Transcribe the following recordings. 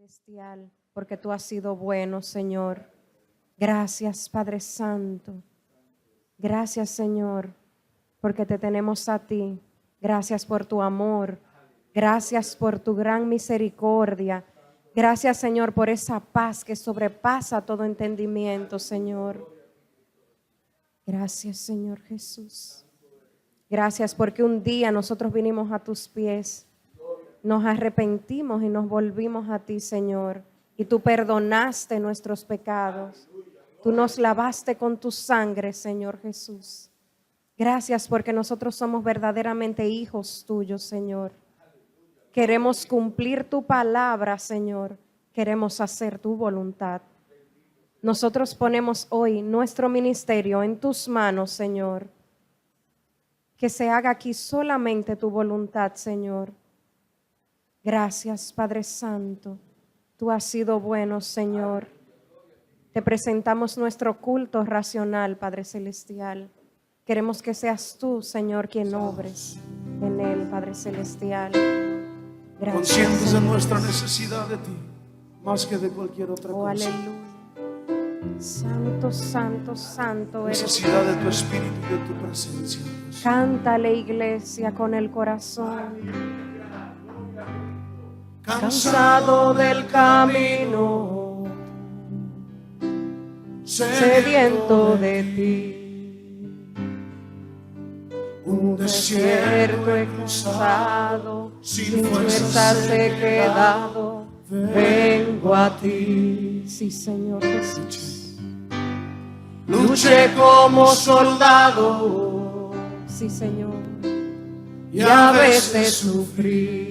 Celestial, porque tú has sido bueno, Señor. Gracias, Padre Santo. Gracias, Señor, porque te tenemos a ti. Gracias por tu amor. Gracias por tu gran misericordia. Gracias, Señor, por esa paz que sobrepasa todo entendimiento, Señor. Gracias, Señor Jesús. Gracias porque un día nosotros vinimos a tus pies. Nos arrepentimos y nos volvimos a ti, Señor. Y tú perdonaste nuestros pecados. Tú nos lavaste con tu sangre, Señor Jesús. Gracias porque nosotros somos verdaderamente hijos tuyos, Señor. Queremos cumplir tu palabra, Señor. Queremos hacer tu voluntad. Nosotros ponemos hoy nuestro ministerio en tus manos, Señor. Que se haga aquí solamente tu voluntad, Señor. Gracias, Padre Santo. Tú has sido bueno, Señor. Te presentamos nuestro culto racional, Padre Celestial. Queremos que seas tú, Señor, quien obres en él, Padre Celestial. Gracias, conscientes de nuestra necesidad de ti, más que de cualquier otra cosa. Aleluya. Santo, santo, santo eres. Necesidad de tu espíritu y de tu presencia, Dios. Cántale, iglesia, con el corazón. Cansado del camino, sediento de ti, un desierto he cruzado, sin fuerzas he quedado, vengo a ti. Sí, Señor Jesús. Luché como soldado, sí, Señor, y a veces sufrí.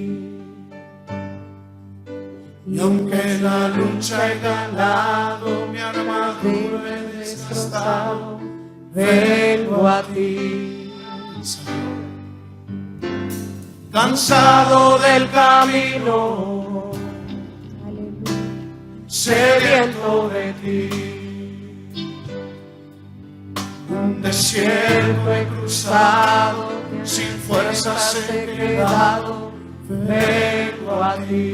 Y aunque la lucha he ganado, mi armadura he desgastado, vengo a ti. Cansado del camino, sediento de ti, un desierto he cruzado, sin fuerzas he quedado, vengo a ti.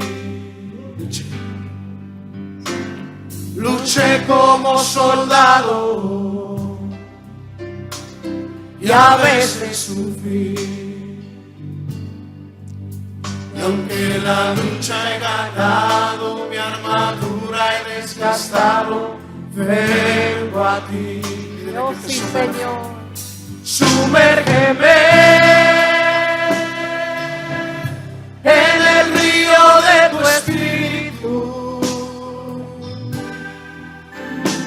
Luché como soldado y a veces sufrí. Y aunque la lucha he ganado, mi armadura he desgastado, vengo a ti. Oh, sí, Señor. Sumérgeme en el río de tu espíritu.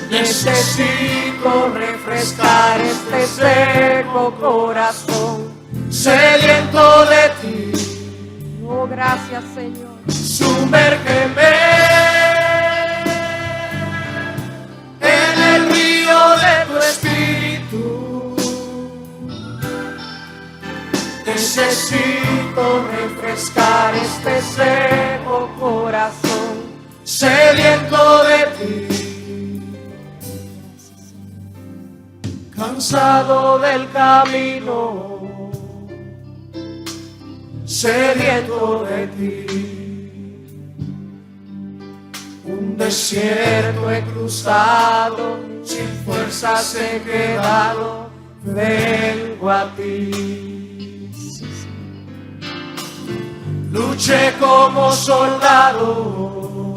Necesito refrescar este seco corazón, sediento de ti. Oh, gracias, Señor. Sumérgeme en el río de tu espíritu. Necesito refrescar este seco corazón, sediento de ti. Cansado del camino, sediento de ti, un desierto he cruzado, sin fuerzas he quedado, vengo a ti. Luché como soldado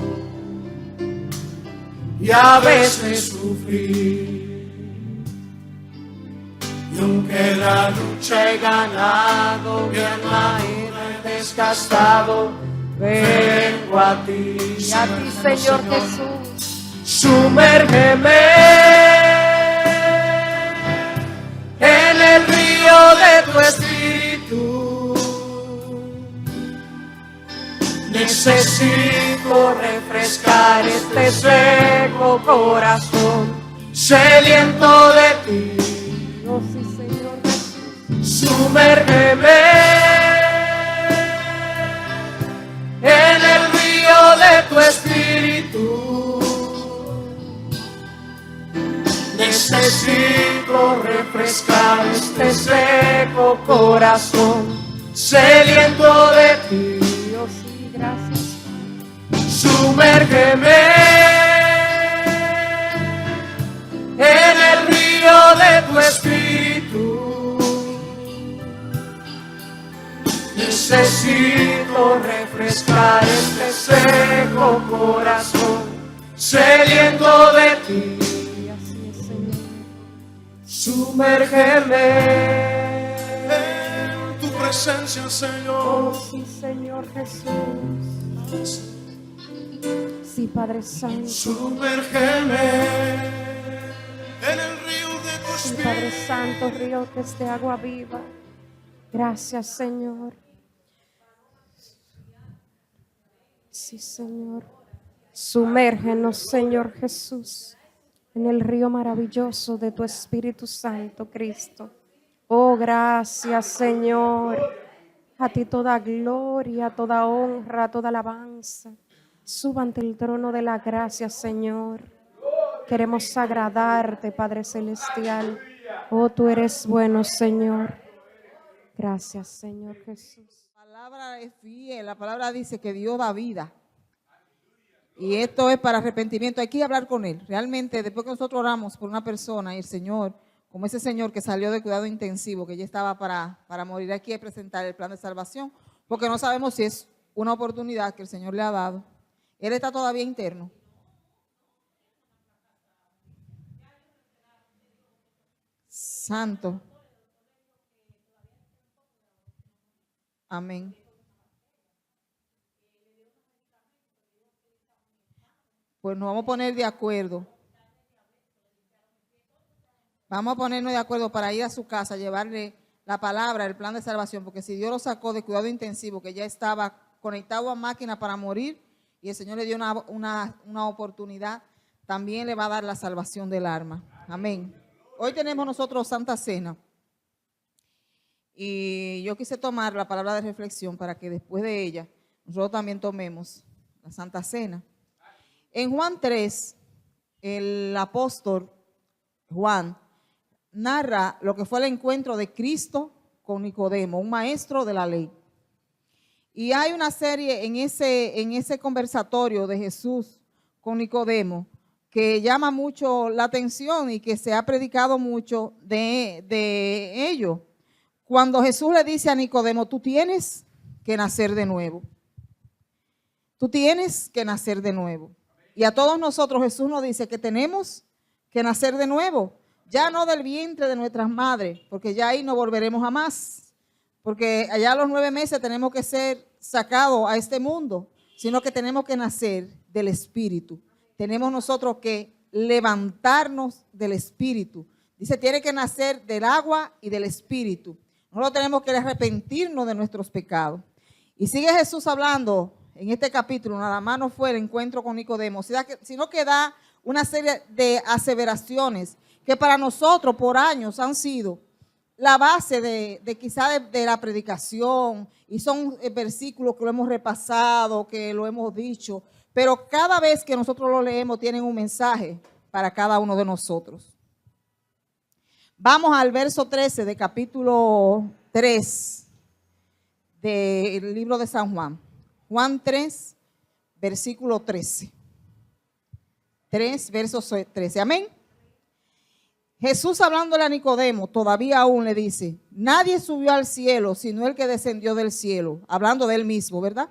y a veces sufrí. Y aunque la lucha he ganado, mi alma he desgastado, vengo a ti. Y a ti, Señor Jesús. Sumérgeme en el río de tu espíritu. Necesito refrescar este seco corazón, sediento de ti. Oh, sí, Señor Jesús. Sumérgeme en el río de tu espíritu. Necesito refrescar este seco corazón, sediento de ti. Oh, sí, gracias. Sumérgeme en el río de tu espíritu. Necesito refrescar este seco corazón, sediento de ti. Así es, Señor. Sumérgeme en tu presencia, Señor. Oh, sí, Señor Jesús. Sí, Padre Santo. Sumérgeme en el río de tu Sí, espíritu. Padre Santo, río que es de agua viva. Gracias, Señor. Sí, Señor. Sumérgenos, Señor Jesús, en el río maravilloso de tu Espíritu Santo, Cristo. Oh, gracias, Señor. A ti toda gloria, toda honra, toda alabanza. Suba ante el trono de la gracia, Señor. Queremos agradarte, Padre Celestial. Oh, tú eres bueno, Señor. Gracias, Señor Jesús. La palabra es fiel, la palabra dice que Dios da vida. Y esto es para arrepentimiento, hay que hablar con Él. Realmente, después que nosotros oramos por una persona y el Señor, como ese señor que salió de cuidado intensivo, que ya estaba para morir, aquí es presentar el plan de salvación, porque no sabemos si es una oportunidad que el Señor le ha dado. Él está todavía interno. Santo. Amén. Pues nos vamos a poner de acuerdo. Vamos a ponernos de acuerdo para ir a su casa, llevarle la palabra, el plan de salvación, porque si Dios lo sacó de cuidado intensivo, que ya estaba conectado a máquina para morir, y el Señor le dio una oportunidad, también le va a dar la salvación del alma. Amén. Hoy tenemos nosotros Santa Cena. Y yo quise tomar la palabra de reflexión para que después de ella nosotros también tomemos la Santa Cena. En Juan 3, el apóstol Juan narra lo que fue el encuentro de Cristo con Nicodemo, un maestro de la ley. Y hay una serie en ese conversatorio de Jesús con Nicodemo que llama mucho la atención y que se ha predicado mucho de ello. Cuando Jesús le dice a Nicodemo, tú tienes que nacer de nuevo. Tú tienes que nacer de nuevo. Y a todos nosotros Jesús nos dice que tenemos que nacer de nuevo. Ya no del vientre de nuestras madres, porque ya ahí no volveremos jamás. Porque allá a los 9 meses tenemos que ser sacados a este mundo, sino que tenemos que nacer del Espíritu. Tenemos nosotros que levantarnos del Espíritu. Dice, tiene que nacer del agua y del Espíritu. Nosotros tenemos que arrepentirnos de nuestros pecados. Y sigue Jesús hablando en este capítulo, nada más no fue el encuentro con Nicodemo, sino que da una serie de aseveraciones que para nosotros por años han sido la base de quizá de la predicación, y son versículos que lo hemos repasado, que lo hemos dicho, pero cada vez que nosotros lo leemos tienen un mensaje para cada uno de nosotros. Vamos al verso 13 de capítulo 3 del libro de San Juan. Juan 3, versículo 13. 3, verso 13. Amén. Jesús hablándole a Nicodemo, todavía aún le dice, nadie subió al cielo sino el que descendió del cielo. Hablando de él mismo, ¿verdad?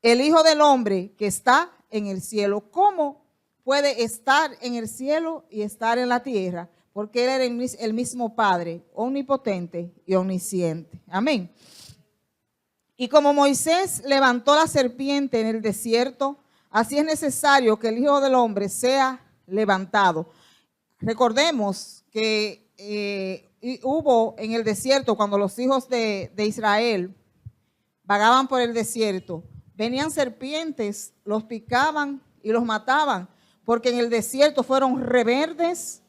El Hijo del Hombre que está en el cielo. ¿Cómo puede estar en el cielo y estar en la tierra? Porque él era el mismo Padre, omnipotente y omnisciente. Amén. Y como Moisés levantó la serpiente en el desierto, así es necesario que el Hijo del Hombre sea levantado. Recordemos que hubo en el desierto, cuando los hijos de Israel vagaban por el desierto, venían serpientes, los picaban y los mataban, porque en el desierto fueron rebeldes,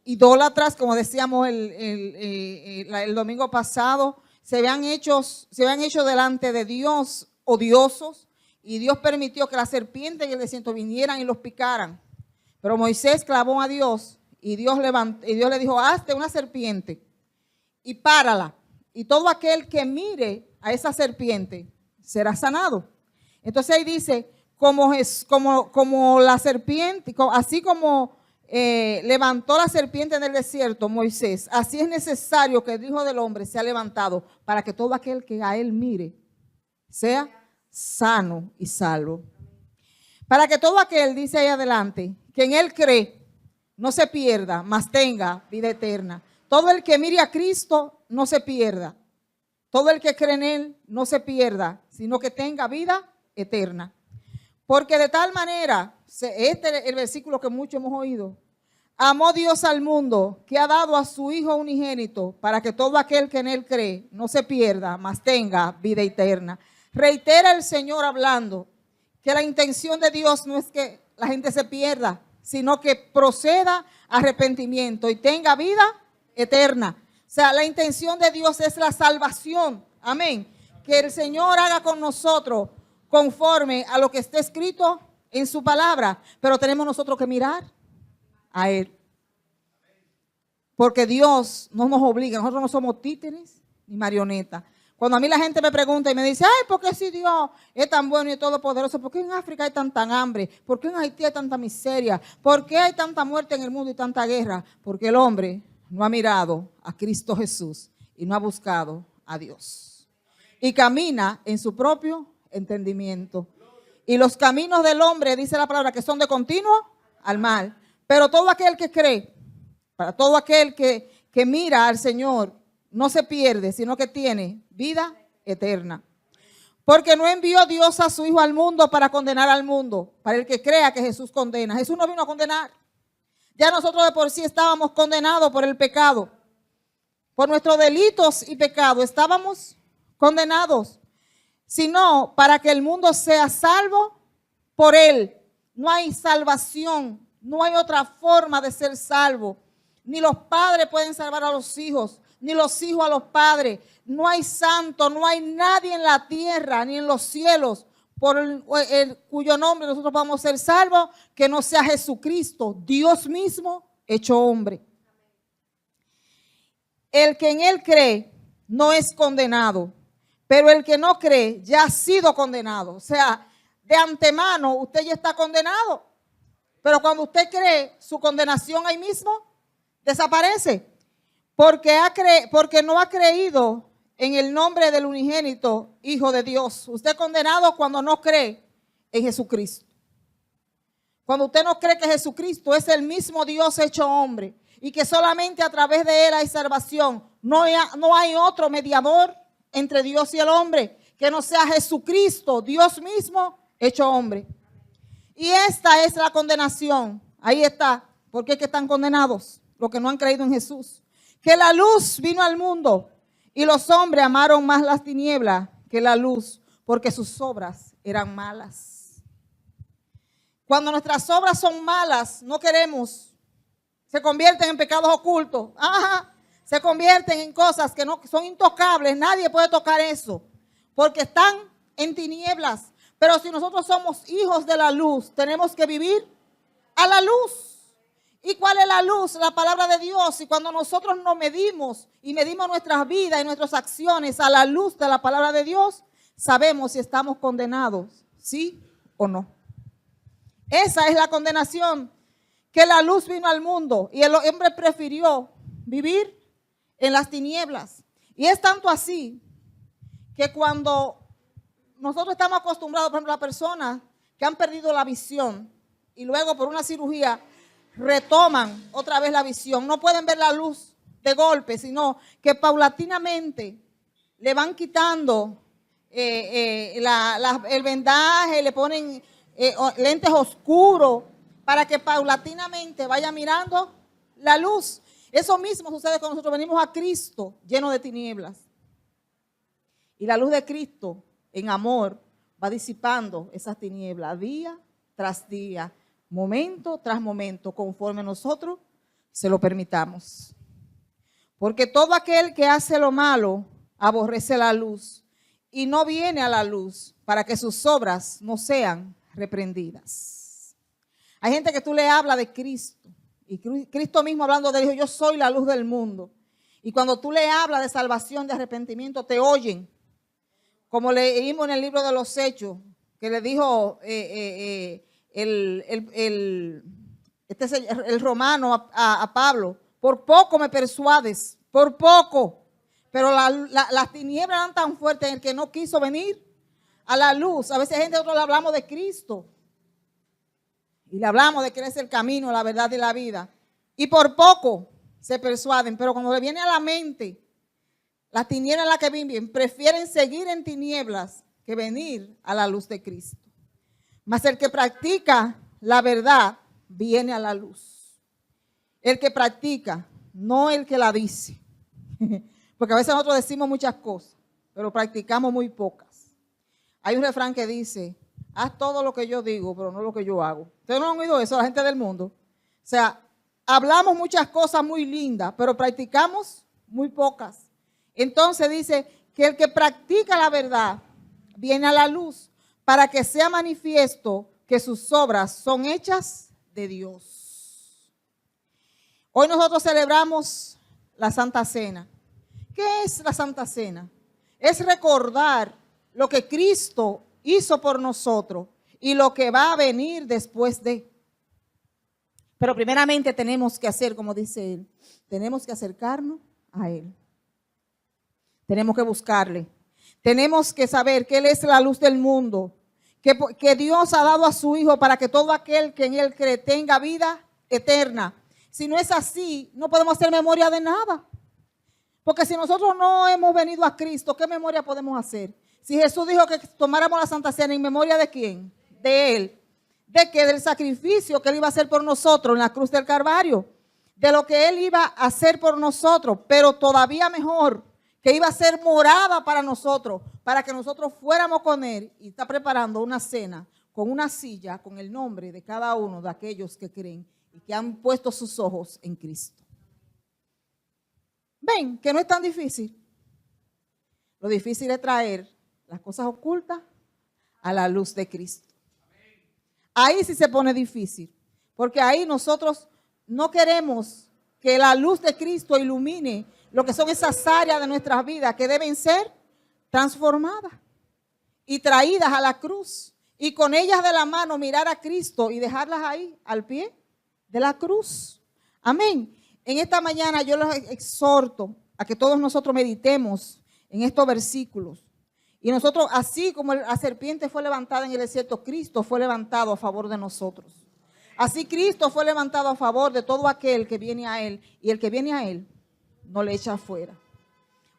idólatras, como decíamos el domingo pasado. Se habían hecho delante de Dios odiosos, y Dios permitió que las serpientes en el desierto vinieran y los picaran. Pero Moisés clamó a Dios y Dios le dijo, hazte una serpiente y párala, y todo aquel que mire a esa serpiente será sanado. Entonces ahí dice, como la serpiente, así como levantó la serpiente en el desierto Moisés, así es necesario que el Hijo del Hombre sea levantado para que todo aquel que a él mire sea sano y salvo. Para que todo aquel, dice ahí adelante, que en él cree, no se pierda, mas tenga vida eterna. Todo el que mire a Cristo no se pierda. Todo el que cree en él no se pierda, sino que tenga vida eterna. Porque de tal manera, este es el versículo que muchos hemos oído, amó Dios al mundo, que ha dado a su Hijo unigénito, para que todo aquel que en él cree no se pierda, mas tenga vida eterna. Reitera el Señor hablando que la intención de Dios no es que la gente se pierda, sino que proceda a arrepentimiento y tenga vida eterna. O sea, la intención de Dios es la salvación. Amén. Que el Señor haga con nosotros conforme a lo que está escrito en su palabra. Pero tenemos nosotros que mirar a Él. Porque Dios no nos obliga. Nosotros no somos títeres ni marionetas. Cuando a mí la gente me pregunta y me dice, ay, ¿por qué si Dios es tan bueno y todopoderoso? ¿Por qué en África hay tanta hambre? ¿Por qué en Haití hay tanta miseria? ¿Por qué hay tanta muerte en el mundo y tanta guerra? Porque el hombre no ha mirado a Cristo Jesús y no ha buscado a Dios. Y camina en su propio entendimiento. Y los caminos del hombre, dice la palabra, que son de continuo al mal. Pero todo aquel que cree, para todo aquel que mira al Señor, no se pierde, sino que tiene vida eterna. Porque no envió Dios a su Hijo al mundo para condenar al mundo, para el que crea que Jesús condena. Jesús no vino a condenar. Ya nosotros de por sí estábamos condenados por el pecado. Por nuestros delitos y pecados estábamos condenados. Sino para que el mundo sea salvo por Él. No hay salvación, no hay otra forma de ser salvo. Ni los padres pueden salvar a los hijos, ni los hijos a los padres. No hay santo, no hay nadie en la tierra ni en los cielos por cuyo nombre nosotros vamos a ser salvos, que no sea Jesucristo, Dios mismo hecho hombre. El que en Él cree no es condenado, pero el que no cree ya ha sido condenado. O sea, de antemano usted ya está condenado. Pero cuando usted cree, su condenación ahí mismo desaparece. Porque no ha creído en el nombre del unigénito Hijo de Dios. Usted es condenado cuando no cree en Jesucristo. Cuando usted no cree que Jesucristo es el mismo Dios hecho hombre y que solamente a través de Él hay salvación. No hay otro mediador entre Dios y el hombre que no sea Jesucristo, Dios mismo hecho hombre. Y esta es la condenación. Ahí está. ¿Por qué es que están condenados? Los que no han creído en Jesús. Que la luz vino al mundo y los hombres amaron más las tinieblas que la luz, porque sus obras eran malas. Cuando nuestras obras son malas, no queremos, se convierten en pecados ocultos. Se convierten en cosas que no son intocables. Nadie puede tocar eso, porque están en tinieblas. Pero si nosotros somos hijos de la luz, tenemos que vivir a la luz. ¿Y cuál es la luz? La palabra de Dios. Y cuando nosotros nos medimos y medimos nuestras vidas y nuestras acciones a la luz de la palabra de Dios, sabemos si estamos condenados, sí o no. Esa es la condenación, que la luz vino al mundo y el hombre prefirió vivir en las tinieblas. Y es tanto así que cuando nosotros estamos acostumbrados, por ejemplo, a personas que han perdido la visión y luego por una cirugía retoman otra vez la visión, no pueden ver la luz de golpe, sino que paulatinamente le van quitando el vendaje, le ponen lentes oscuros para que paulatinamente vaya mirando la luz. Eso mismo sucede cuando nosotros venimos a Cristo lleno de tinieblas. Y la luz de Cristo en amor va disipando esas tinieblas día tras día, momento tras momento, conforme nosotros se lo permitamos. Porque todo aquel que hace lo malo aborrece la luz y no viene a la luz para que sus obras no sean reprendidas. Hay gente que tú le hablas de Cristo y Cristo mismo hablando de Dios, yo soy la luz del mundo. Y cuando tú le hablas de salvación, de arrepentimiento, te oyen. Como leímos en el libro de los Hechos, que le dijo el romano a Pablo, por poco me persuades, por poco. Pero las tinieblas eran tan fuertes en el que no quiso venir a la luz. A veces nosotros le hablamos de Cristo y le hablamos de que Él es el camino, la verdad y la vida. Y por poco se persuaden, pero cuando le viene a la mente las tinieblas en las que viven, prefieren seguir en tinieblas que venir a la luz de Cristo. Mas el que practica la verdad viene a la luz. El que practica, no el que la dice. Porque a veces nosotros decimos muchas cosas, pero practicamos muy pocas. Hay un refrán que dice, haz todo lo que yo digo, pero no lo que yo hago. ¿Ustedes no han oído eso, la gente del mundo? O sea, hablamos muchas cosas muy lindas, pero practicamos muy pocas. Entonces dice que el que practica la verdad viene a la luz para que sea manifiesto que sus obras son hechas de Dios. Hoy nosotros celebramos la Santa Cena. ¿Qué es la Santa Cena? Es recordar lo que Cristo hizo por nosotros y lo que va a venir después de. Pero primeramente tenemos que hacer, como dice él, tenemos que acercarnos a Él. Tenemos que buscarle. Tenemos que saber que Él es la luz del mundo, que Dios ha dado a su Hijo para que todo aquel que en Él cree tenga vida eterna. Si no es así, no podemos hacer memoria de nada. Porque si nosotros no hemos venido a Cristo, ¿qué memoria podemos hacer? Si Jesús dijo que tomáramos la Santa Cena, ¿en memoria de quién? De Él. ¿De qué? Del sacrificio que Él iba a hacer por nosotros en la cruz del Calvario. De lo que Él iba a hacer por nosotros, pero todavía mejor, que iba a ser morada para nosotros, para que nosotros fuéramos con Él. Y está preparando una cena con una silla, con el nombre de cada uno de aquellos que creen y que han puesto sus ojos en Cristo. Ven, que no es tan difícil. Lo difícil es traer las cosas ocultas a la luz de Cristo. Ahí sí se pone difícil, porque ahí nosotros no queremos que la luz de Cristo ilumine lo que son esas áreas de nuestras vidas que deben ser transformadas y traídas a la cruz. Y con ellas de la mano mirar a Cristo y dejarlas ahí, al pie de la cruz. Amén. En esta mañana yo los exhorto a que todos nosotros meditemos en estos versículos. Y nosotros, así como la serpiente fue levantada en el desierto, Cristo fue levantado a favor de nosotros. Así Cristo fue levantado a favor de todo aquel que viene a Él. Y el que viene a Él no le echa afuera.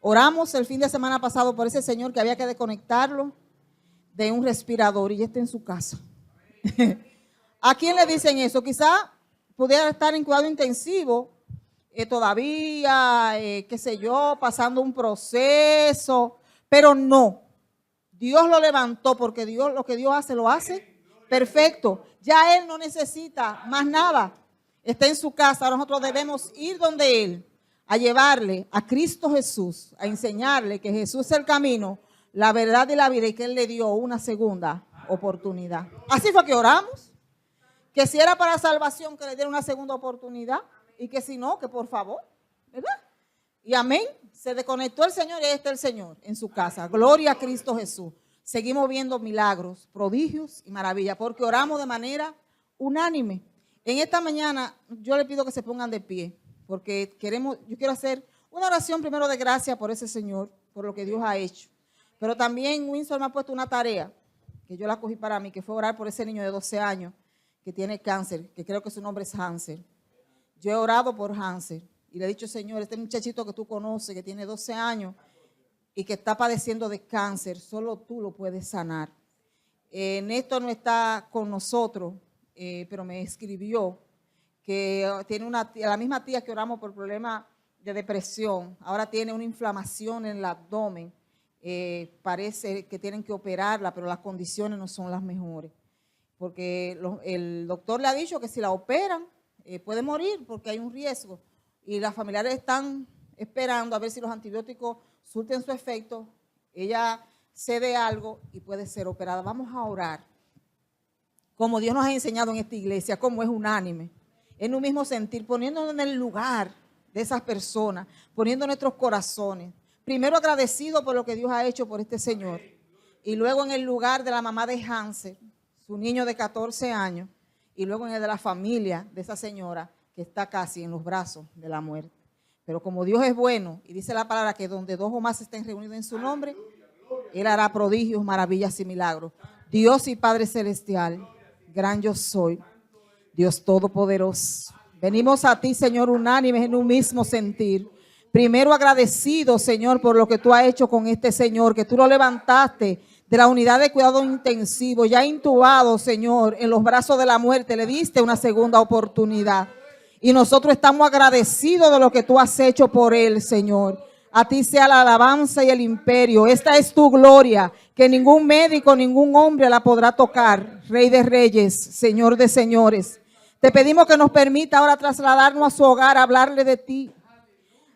Oramos el fin de semana pasado por ese señor que había que desconectarlo de un respirador y ya está en su casa. ¿A quién le dicen eso? Quizá pudiera estar en cuidado intensivo todavía, qué sé yo, pasando un proceso, pero no. Dios lo levantó porque Dios, lo que Dios hace, lo hace perfecto. Ya Él no necesita más nada. Está en su casa. Ahora nosotros debemos ir donde Él, a llevarle a Cristo Jesús, a enseñarle que Jesús es el camino, la verdad y la vida y que Él le dio una segunda oportunidad. Así fue que oramos. Que si era para salvación, que le diera una segunda oportunidad. Y que si no, que por favor, ¿verdad? Y amén. Se desconectó el Señor y ahí está el Señor en su casa. Gloria a Cristo Jesús. Seguimos viendo milagros, prodigios y maravillas porque oramos de manera unánime. En esta mañana yo le pido que se pongan de pie porque yo quiero hacer una oración primero de gracia por ese Señor, por lo que Dios ha hecho. Pero también Winsor me ha puesto una tarea que yo la cogí para mí, que fue orar por ese niño de 12 años que tiene cáncer, que creo que su nombre es Hansel. Yo he orado por Hansel y le he dicho, Señor, este muchachito que tú conoces, que tiene 12 años y que está padeciendo de cáncer, solo tú lo puedes sanar. Néstor no está con nosotros, pero me escribió que tiene una tía, la misma tía que oramos por problemas de depresión, ahora tiene una inflamación en el abdomen. Parece que tienen que operarla, pero las condiciones no son las mejores. Porque el doctor le ha dicho que si la operan, puede morir porque hay un riesgo. Y las familiares están esperando a ver si los antibióticos surten su efecto. Ella cede algo y puede ser operada. Vamos a orar. Como Dios nos ha enseñado en esta iglesia, como es unánime. En un mismo sentir, poniéndonos en el lugar de esas personas, poniendo nuestros corazones. Primero agradecido por lo que Dios ha hecho por este Señor. y luego en el lugar de la mamá de Hansel, su niño de 14 años, y luego en el de la familia de esa señora que está casi en los brazos de la muerte. Pero como Dios es bueno, y dice la palabra que donde dos o más estén reunidos en su nombre, Él hará prodigios, maravillas y milagros. Dios y Padre Celestial, gran yo soy, Dios Todopoderoso. Venimos a ti, Señor, unánimes en un mismo sentir. Primero agradecido, Señor, por lo que tú has hecho con este Señor, que tú lo levantaste de la unidad de cuidado intensivo, ya intubado, Señor, en los brazos de la muerte, le diste una segunda oportunidad. Y nosotros estamos agradecidos de lo que tú has hecho por él, Señor. A ti sea la alabanza y el imperio. Esta es tu gloria, que ningún médico, ningún hombre la podrá tocar. Rey de reyes, Señor de señores. Te pedimos que nos permita ahora trasladarnos a su hogar, hablarle de ti.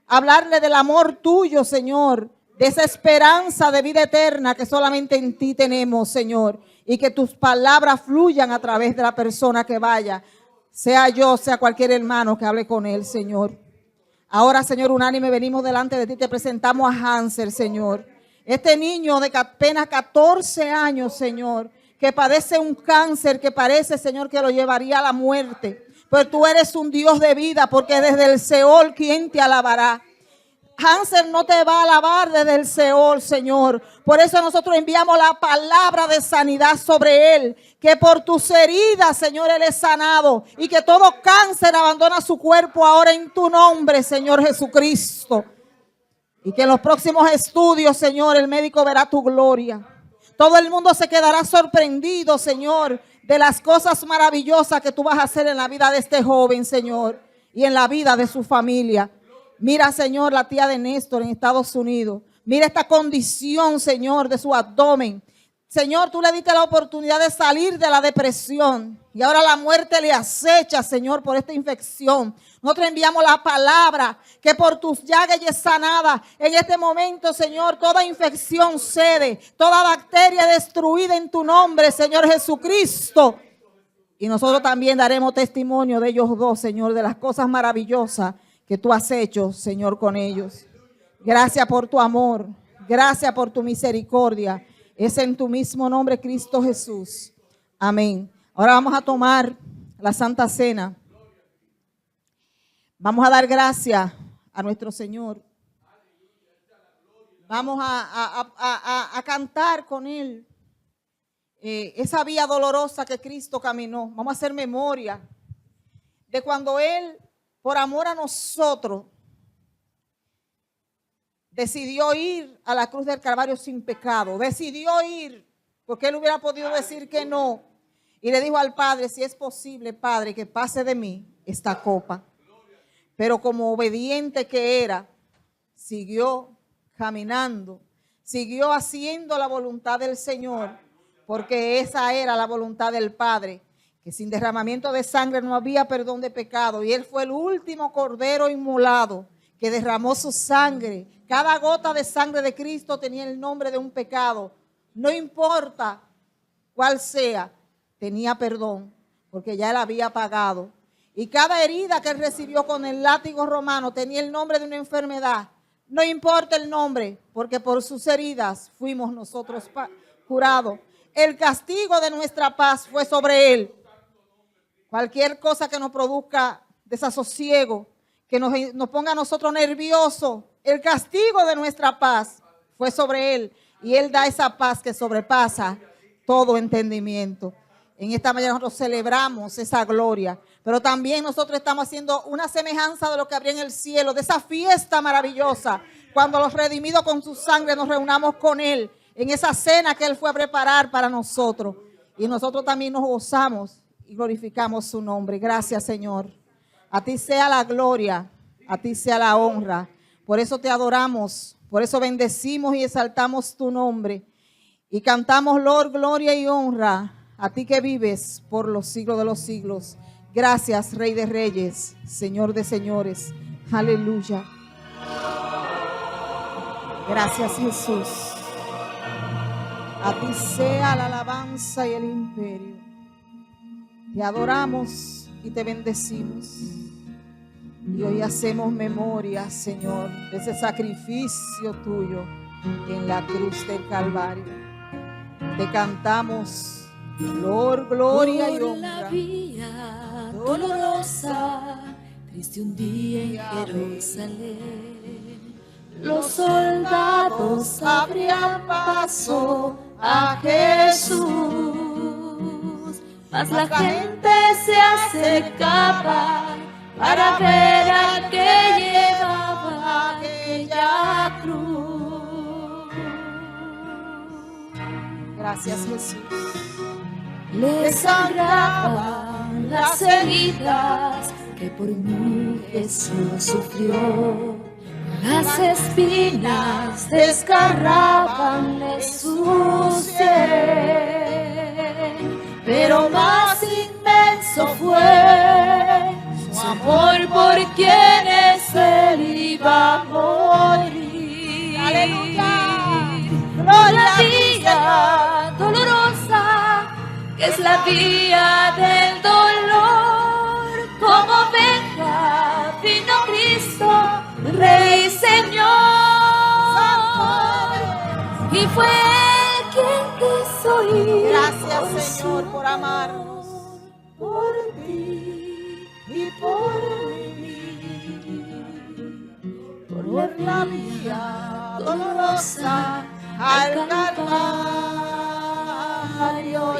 Hablarle del amor tuyo, Señor. De esa esperanza de vida eterna que solamente en ti tenemos, Señor. Y que tus palabras fluyan a través de la persona que vaya. Sea yo, sea cualquier hermano que hable con él, Señor. Ahora, Señor, unánime, venimos delante de ti, te presentamos a Hansel, Señor. Este niño de apenas 14 años, Señor, que padece un cáncer que parece, Señor, que lo llevaría a la muerte. Pero tú eres un Dios de vida, porque desde el Seol, ¿quién te alabará? Hansel no te va a alabar desde el Seol, Señor. Por eso nosotros enviamos la palabra de sanidad sobre él. Que por tus heridas, Señor, él es sanado. Y que todo cáncer abandona su cuerpo ahora en tu nombre, Señor Jesucristo. Y que en los próximos estudios, Señor, el médico verá tu gloria. Todo el mundo se quedará sorprendido, Señor, de las cosas maravillosas que tú vas a hacer en la vida de este joven, Señor. Y en la vida de su familia. Mira, Señor, la tía de Néstor en Estados Unidos. Mira esta condición, Señor, de su abdomen. Señor, tú le diste la oportunidad de salir de la depresión. Y ahora la muerte le acecha, Señor, por esta infección. Nosotros enviamos la palabra que por tus llagas ella es sanada. En este momento, Señor, toda infección cede. Toda bacteria destruida en tu nombre, Señor Jesucristo. Y nosotros también daremos testimonio de ellos dos, Señor, de las cosas maravillosas que tú has hecho, Señor, con ellos. Gracias por tu amor. Gracias por tu misericordia. Es en tu mismo nombre, Cristo Jesús. Amén. Ahora vamos a tomar la Santa Cena. Vamos a dar gracias a nuestro Señor. Vamos a cantar con Él esa vía dolorosa que Cristo caminó. Vamos a hacer memoria de cuando Él, por amor a nosotros, decidió ir a la cruz del Calvario sin pecado. Decidió ir porque Él hubiera podido decir que no. Y le dijo al Padre, si es posible, Padre, que pase de mí esta copa. Pero como obediente que era, siguió caminando, siguió haciendo la voluntad del Señor, porque esa era la voluntad del Padre, que sin derramamiento de sangre no había perdón de pecado. Y Él fue el último cordero inmolado que derramó su sangre. Cada gota de sangre de Cristo tenía el nombre de un pecado. No importa cuál sea, tenía perdón, porque ya Él había pagado. Y cada herida que Él recibió con el látigo romano tenía el nombre de una enfermedad. No importa el nombre, porque por sus heridas fuimos nosotros curados. El castigo de nuestra paz fue sobre Él. Cualquier cosa que nos produzca desasosiego, que nos ponga a nosotros nerviosos, el castigo de nuestra paz fue sobre Él. Y Él da esa paz que sobrepasa todo entendimiento. En esta mañana nosotros celebramos esa gloria, pero también nosotros estamos haciendo una semejanza de lo que habría en el cielo, de esa fiesta maravillosa, cuando los redimidos con su sangre nos reunamos con Él, en esa cena que Él fue a preparar para nosotros. Y nosotros también nos gozamos y glorificamos su nombre. Gracias, Señor. A ti sea la gloria, a ti sea la honra. Por eso te adoramos, por eso bendecimos y exaltamos tu nombre. Y cantamos, Lord, gloria y honra a ti que vives por los siglos de los siglos. Gracias, Rey de Reyes, Señor de Señores. Aleluya. Gracias, Jesús. A ti sea la alabanza y el imperio. Te adoramos y te bendecimos. Y hoy hacemos memoria, Señor, de ese sacrificio tuyo en la cruz del Calvario. te cantamos flor, gloria y Por la honra. vía dolorosa, triste un día en Jerusalén, los soldados abrían paso a Jesús, mas la gente se acercaba para ver al que llevaba aquella cruz. Gracias, Jesús. Le sangraban las heridas que por mí Jesús sufrió. Las espinas desgarrabanle su sien, pero más inmenso fue su amor por quienes él iba a morir. Aleluya. La vía dolorosa, que es la vía del dolor, como oveja vino Cristo, Rey y Señor, y fue Él quien quiso ir. Gracias, por Señor, su por amarnos. por ti y por mí, por la vía dolorosa Al Calvario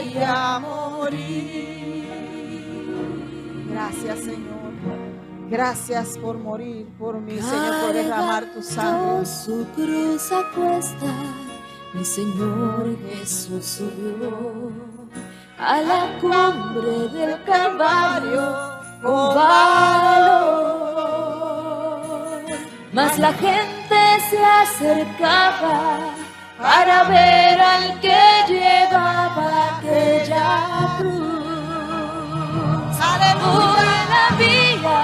y a morir. Gracias, Señor. Gracias por morir por mí, Señor, por derramar tu sangre. Su cruz a cuesta, mi Señor Jesús subió a la cumbre del Calvario con valor. Mas la gente se acercaba para ver al que llevaba aquella cruz. Por la vía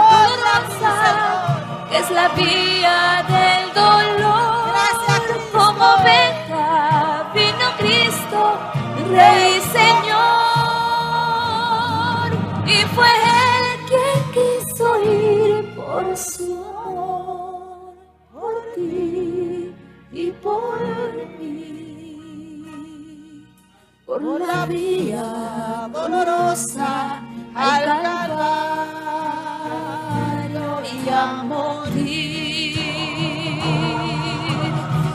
dolorosa, que es la vía del dolor. Como oveja vino Cristo, Rey y Señor, y fue Él quien quiso ir por su amor, por ti y por mí, por la vía dolorosa al Calvario y a morir.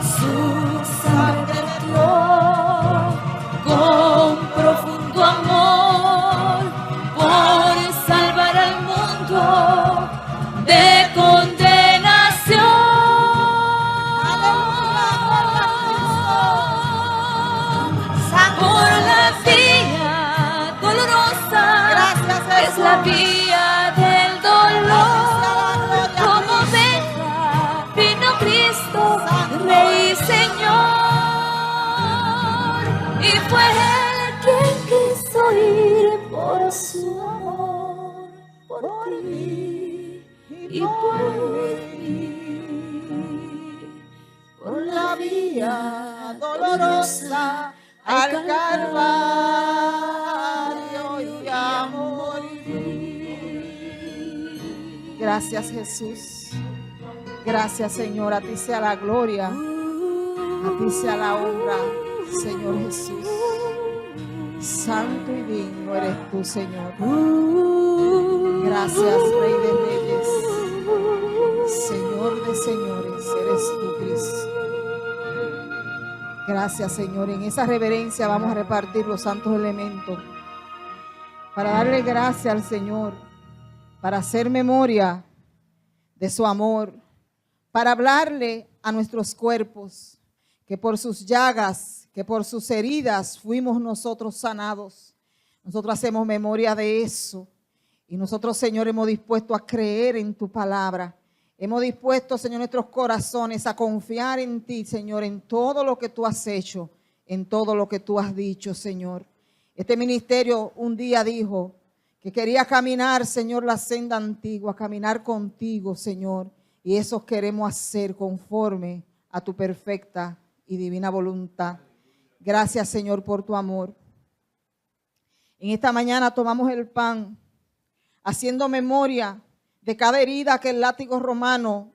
Su sangre vertió con profundo amor por salvar al mundo de condenación. Por la vía dolorosa, es la vía del dolor. Como oveja vino Cristo, Rey y Señor, y fue Él quien quiso ir por su amor, por ti y por mí, por la vía dolorosa Al Calvario y a morir. Gracias, Jesús. Gracias, Señor. A ti sea la gloria. A ti sea la honra, Señor Jesús. Santo y digno eres tú, Señor. Gracias, Rey de Reyes. Señor de señores, eres tú, Cristo. Gracias, Señor. En esa reverencia vamos a repartir los santos elementos para darle gracias al Señor, para hacer memoria de su amor, para hablarle a nuestros cuerpos que por sus llagas, que por sus heridas fuimos nosotros sanados. Nosotros hacemos memoria de eso y nosotros, Señor, hemos dispuesto a creer en tu palabra. Hemos dispuesto, Señor, nuestros corazones a confiar en ti, Señor, en todo lo que tú has hecho, en todo lo que tú has dicho, Señor. Este ministerio un día dijo que quería caminar, Señor, la senda antigua, caminar contigo, Señor. Y eso queremos hacer conforme a tu perfecta y divina voluntad. Gracias, Señor, por tu amor. En esta mañana tomamos el pan, haciendo memoria de cada herida que el látigo romano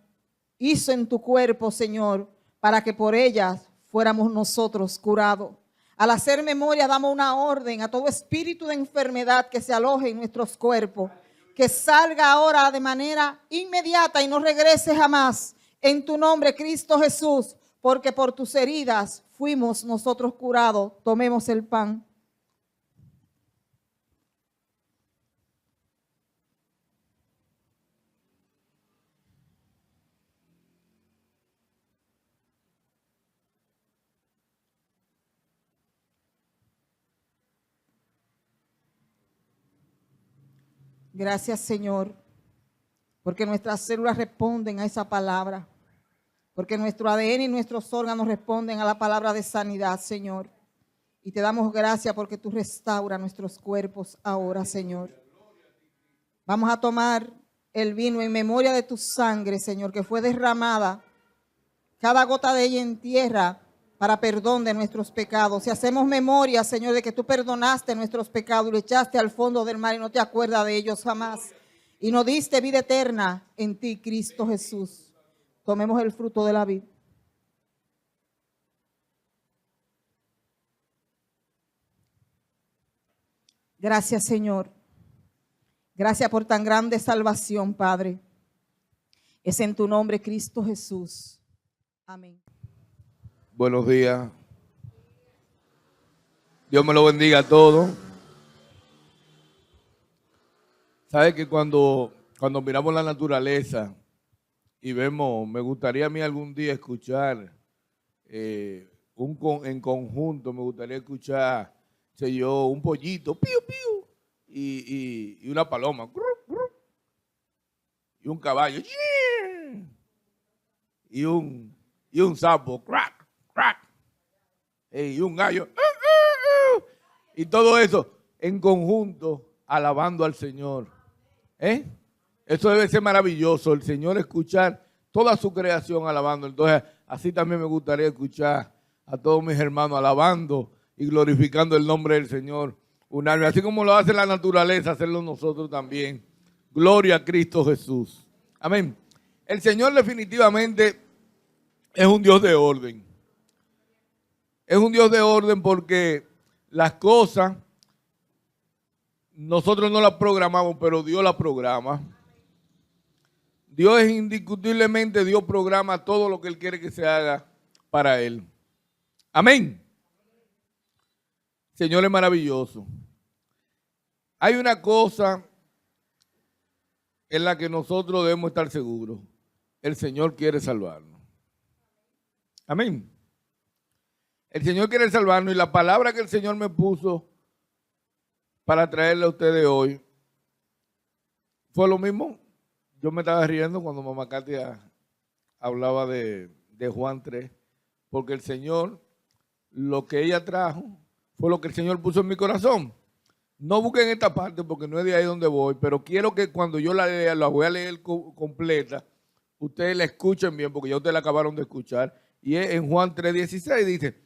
hizo en tu cuerpo, Señor, para que por ellas fuéramos nosotros curados. Al hacer memoria damos una orden a todo espíritu de enfermedad que se aloje en nuestros cuerpos, que salga ahora de manera inmediata y no regrese jamás. En tu nombre, Cristo Jesús, porque por tus heridas fuimos nosotros curados. Tomemos el pan. Gracias, Señor, porque nuestras células responden a esa palabra, porque nuestro ADN y nuestros órganos responden a la palabra de sanidad, Señor. Y te damos gracias porque tú restauras nuestros cuerpos ahora, Señor. Vamos a tomar el vino en memoria de tu sangre, Señor, que fue derramada, cada gota de ella en tierra, para perdón de nuestros pecados. Si hacemos memoria, Señor, de que tú perdonaste nuestros pecados y lo echaste al fondo del mar y no te acuerdas de ellos jamás. Y nos diste vida eterna en ti, Cristo Jesús. Tomemos el fruto de la vid. Gracias, Señor. Gracias por tan grande salvación, Padre. Es en tu nombre, Cristo Jesús. Amén. Buenos días. Dios me lo bendiga a todos. Sabe que cuando miramos la naturaleza y vemos, me gustaría a mí algún día escuchar en conjunto, me gustaría escuchar, sé yo, un pollito, piu, piu, y una paloma, gru, gru, y un caballo, y un sapo, crack, crack, y un gallo, y todo eso en conjunto alabando al Señor. Eso debe ser maravilloso, el Señor escuchar toda su creación alabando. Entonces, así también me gustaría escuchar a todos mis hermanos alabando y glorificando el nombre del Señor. Unánime, así como lo hace la naturaleza, hacerlo nosotros también. Gloria a Cristo Jesús. Amén. El Señor definitivamente es un Dios de orden. Es un Dios de orden porque las cosas nosotros no las programamos, pero Dios las programa. Dios es indiscutiblemente, Dios programa todo lo que Él quiere que se haga para Él. Amén. Señor es maravilloso. Hay una cosa en la que nosotros debemos estar seguros. El Señor quiere salvarnos. Amén. El Señor quiere salvarnos y la palabra que el Señor me puso para traerle a ustedes hoy fue lo mismo. Yo me estaba riendo cuando mamá Katia hablaba de Juan 3, porque el Señor, lo que ella trajo, fue lo que el Señor puso en mi corazón. No busquen esta parte porque no es de ahí donde voy, pero quiero que cuando yo la lea, la voy a leer completa, ustedes la escuchen bien, porque ya ustedes la acabaron de escuchar. Y es en Juan 3:16, dice,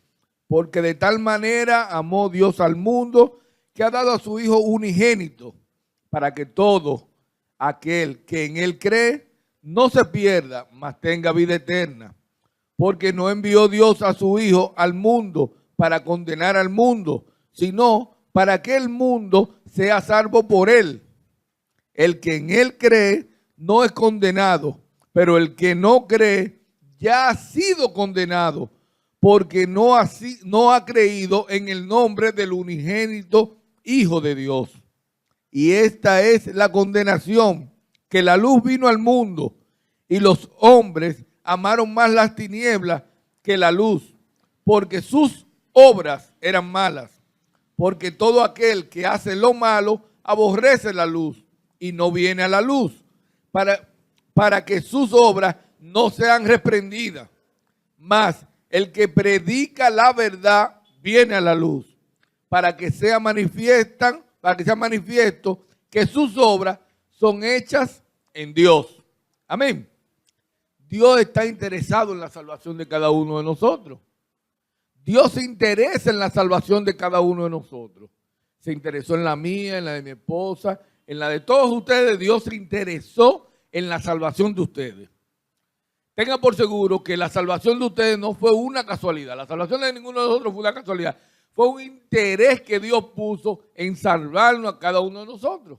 porque de tal manera amó Dios al mundo, que ha dado a su Hijo unigénito, para que todo aquel que en Él cree no se pierda, mas tenga vida eterna. Porque no envió Dios a su Hijo al mundo para condenar al mundo, sino para que el mundo sea salvo por Él. El que en Él cree no es condenado, pero el que no cree ya ha sido condenado, porque no ha creído en el nombre del unigénito Hijo de Dios. Y esta es la condenación, que la luz vino al mundo y los hombres amaron más las tinieblas que la luz, porque sus obras eran malas. Porque todo aquel que hace lo malo aborrece la luz y no viene a la luz, para que sus obras no sean reprendidas. Mas el que predica la verdad viene a la luz, para que sea manifiesto que sus obras son hechas en Dios. Amén. Dios está interesado en la salvación de cada uno de nosotros. Dios se interesa en la salvación de cada uno de nosotros. Se interesó en la mía, en la de mi esposa, en la de todos ustedes. Dios se interesó en la salvación de ustedes. Tengan por seguro que la salvación de ustedes no fue una casualidad. La salvación de ninguno de nosotros fue una casualidad. Fue un interés que Dios puso en salvarnos a cada uno de nosotros.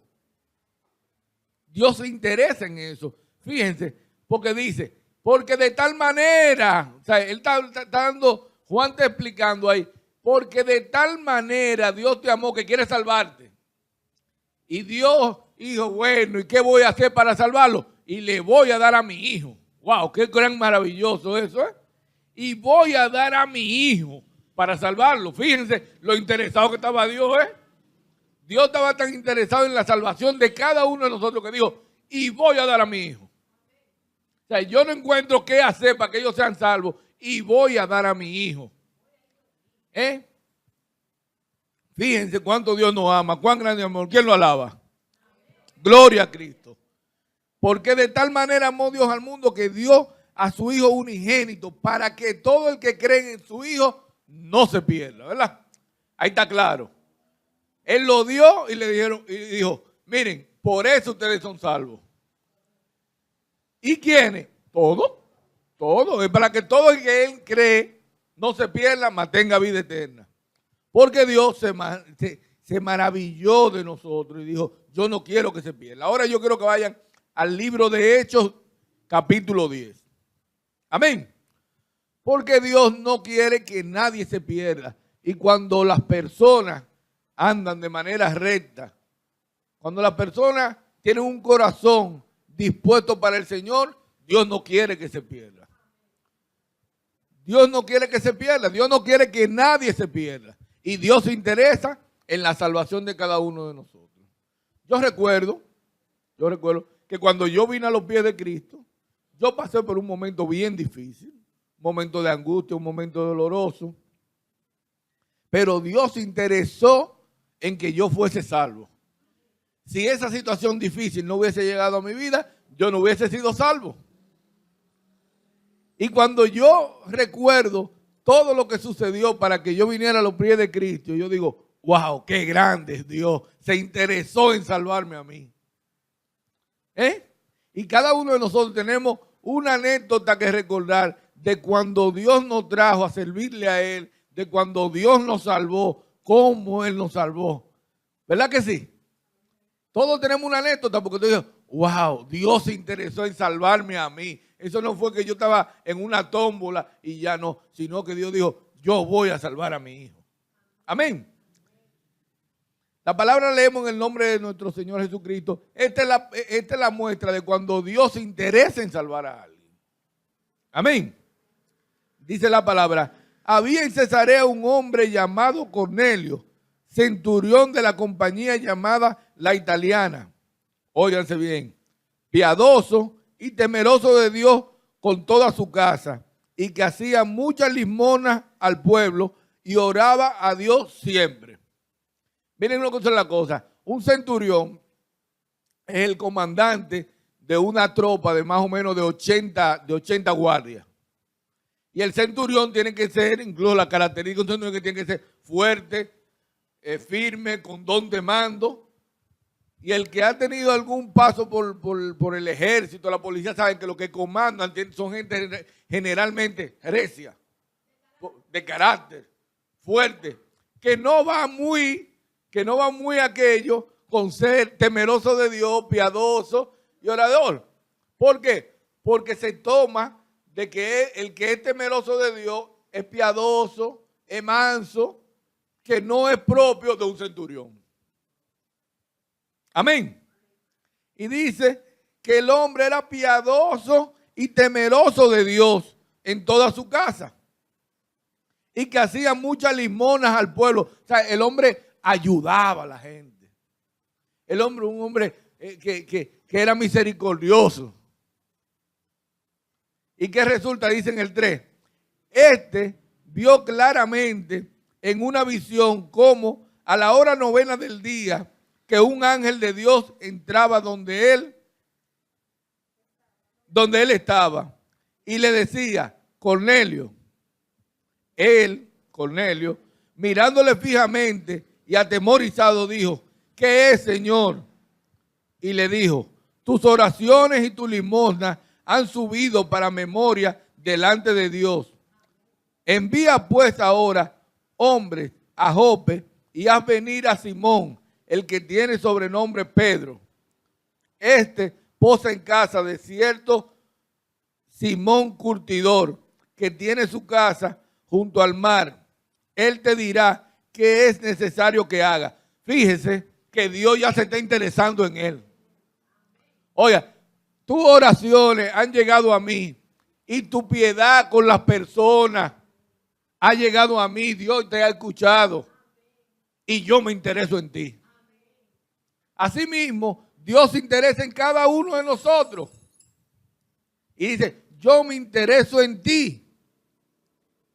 Dios se interesa en eso. Fíjense, porque dice, porque de tal manera, o sea, él está dando, Juan está explicando ahí, porque de tal manera Dios te amó que quiere salvarte. Y Dios dijo, bueno, ¿y qué voy a hacer para salvarlo? Y le voy a dar a mi hijo. Wow, qué gran maravilloso eso, ¿eh? Y voy a dar a mi hijo para salvarlo. Fíjense lo interesado que estaba Dios, ¿eh? Dios estaba tan interesado en la salvación de cada uno de nosotros que dijo, y voy a dar a mi hijo. O sea, yo no encuentro qué hacer para que ellos sean salvos y voy a dar a mi hijo. ¿Eh? Fíjense cuánto Dios nos ama, cuán grande amor. ¿Quién lo alaba? Gloria a Cristo. Porque de tal manera amó Dios al mundo que dio a su Hijo unigénito para que todo el que cree en su Hijo no se pierda, ¿verdad? Ahí está claro. Él lo dio y le dijeron, y dijo, miren, por eso ustedes son salvos. ¿Y quiénes? Todos. Todos. Es para que todo el que Él cree no se pierda, mas tenga vida eterna. Porque Dios se maravilló de nosotros y dijo, yo no quiero que se pierda. Ahora yo quiero que vayan al libro de Hechos, capítulo 10. Amén. Porque Dios no quiere que nadie se pierda. Y cuando las personas andan de manera recta, cuando las personas tienen un corazón dispuesto para el Señor, Dios no quiere que se pierda. Dios no quiere que se pierda. Dios no quiere que nadie se pierda. Y Dios se interesa en la salvación de cada uno de nosotros. Yo recuerdo que cuando yo vine a los pies de Cristo, yo pasé por un momento bien difícil, un momento de angustia, un momento doloroso. Pero Dios se interesó en que yo fuese salvo. Si esa situación difícil no hubiese llegado a mi vida, yo no hubiese sido salvo. Y cuando yo recuerdo todo lo que sucedió para que yo viniera a los pies de Cristo, yo digo, wow, qué grande es Dios. Se interesó en salvarme a mí. Y cada uno de nosotros tenemos una anécdota que recordar de cuando Dios nos trajo a servirle a Él, de cuando Dios nos salvó, cómo Él nos salvó. ¿Verdad que sí? Todos tenemos una anécdota porque tú dices, wow, Dios se interesó en salvarme a mí. Eso no fue que yo estaba en una tómbola y ya no, sino que Dios dijo, yo voy a salvar a mi hijo. Amén. La palabra leemos en el nombre de nuestro Señor Jesucristo. Esta es la muestra de cuando Dios se interesa en salvar a alguien. Amén. Dice la palabra, había en Cesarea un hombre llamado Cornelio, centurión de la compañía llamada La Italiana. Óiganse bien, piadoso y temeroso de Dios con toda su casa, y que hacía muchas limosnas al pueblo y oraba a Dios siempre. Miren lo que es la cosa. Un centurión es el comandante de una tropa de más o menos de 80 guardias. Y el centurión tiene que ser, incluso la característica de un centurión que tiene que ser fuerte, firme, con don de mando. Y el que ha tenido algún paso por el ejército, la policía, saben que los que comandan son gente generalmente recia, de carácter, fuerte, que no va muy aquello con ser temeroso de Dios, piadoso y orador. ¿Por qué? Porque se toma de que el que es temeroso de Dios es piadoso, es manso, que no es propio de un centurión. Amén. Y dice que el hombre era piadoso y temeroso de Dios en toda su casa. Y que hacía muchas limonas al pueblo. O sea, el hombre ayudaba a la gente. El hombre, un hombre que era misericordioso. ¿Y qué resulta? Dice en el 3. Este vio claramente en una visión como a la hora 9 del día que un ángel de Dios entraba donde él estaba y le decía, Cornelio. Él, Cornelio, mirándole fijamente y atemorizado dijo, ¿qué es, Señor? Y le dijo, tus oraciones y tu limosna han subido para memoria delante de Dios. Envía pues ahora hombres a Jope y haz venir a Simón, el que tiene sobrenombre Pedro. Este posa en casa de cierto Simón curtidor, que tiene su casa junto al mar. Él te dirá qué es necesario que haga. Fíjese que Dios ya se está interesando en él. Oiga, tus oraciones han llegado a mí y tu piedad con las personas ha llegado a mí. Dios te ha escuchado y yo me intereso en ti. Asimismo, Dios se interesa en cada uno de nosotros. Y dice, yo me intereso en ti.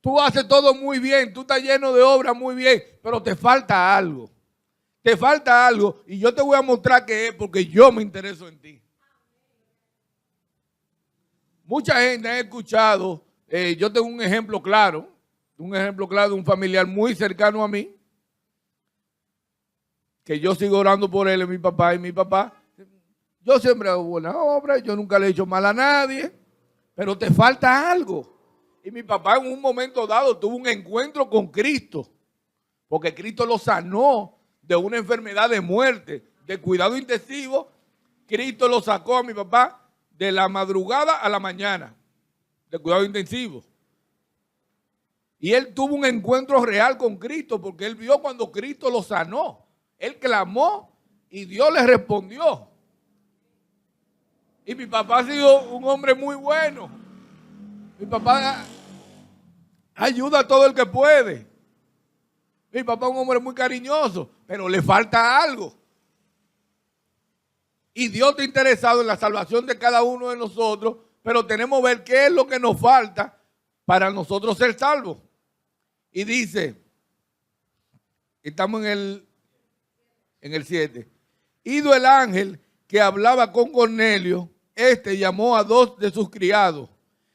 Tú haces todo muy bien, tú estás lleno de obras muy bien, pero te falta algo. Te falta algo y yo te voy a mostrar qué es porque yo me intereso en ti. Mucha gente ha escuchado, yo tengo un ejemplo claro de un familiar muy cercano a mí, que yo sigo orando por él, es mi papá, y mi papá, yo siempre hago buena obra, yo nunca le he hecho mal a nadie, pero te falta algo. Y mi papá en un momento dado tuvo un encuentro con Cristo, porque Cristo lo sanó de una enfermedad de muerte, de cuidado intensivo. Cristo lo sacó a mi papá de la madrugada a la mañana, de cuidado intensivo. Y él tuvo un encuentro real con Cristo, porque él vio cuando Cristo lo sanó. Él clamó y Dios le respondió. Y mi papá ha sido un hombre muy bueno. Mi papá ayuda a todo el que puede. Mi papá es un hombre muy cariñoso, pero le falta algo. Y Dios está interesado en la salvación de cada uno de nosotros, pero tenemos que ver qué es lo que nos falta para nosotros ser salvos. Y dice, estamos en el 7. Ido el ángel que hablaba con Cornelio, este llamó a 2 de sus criados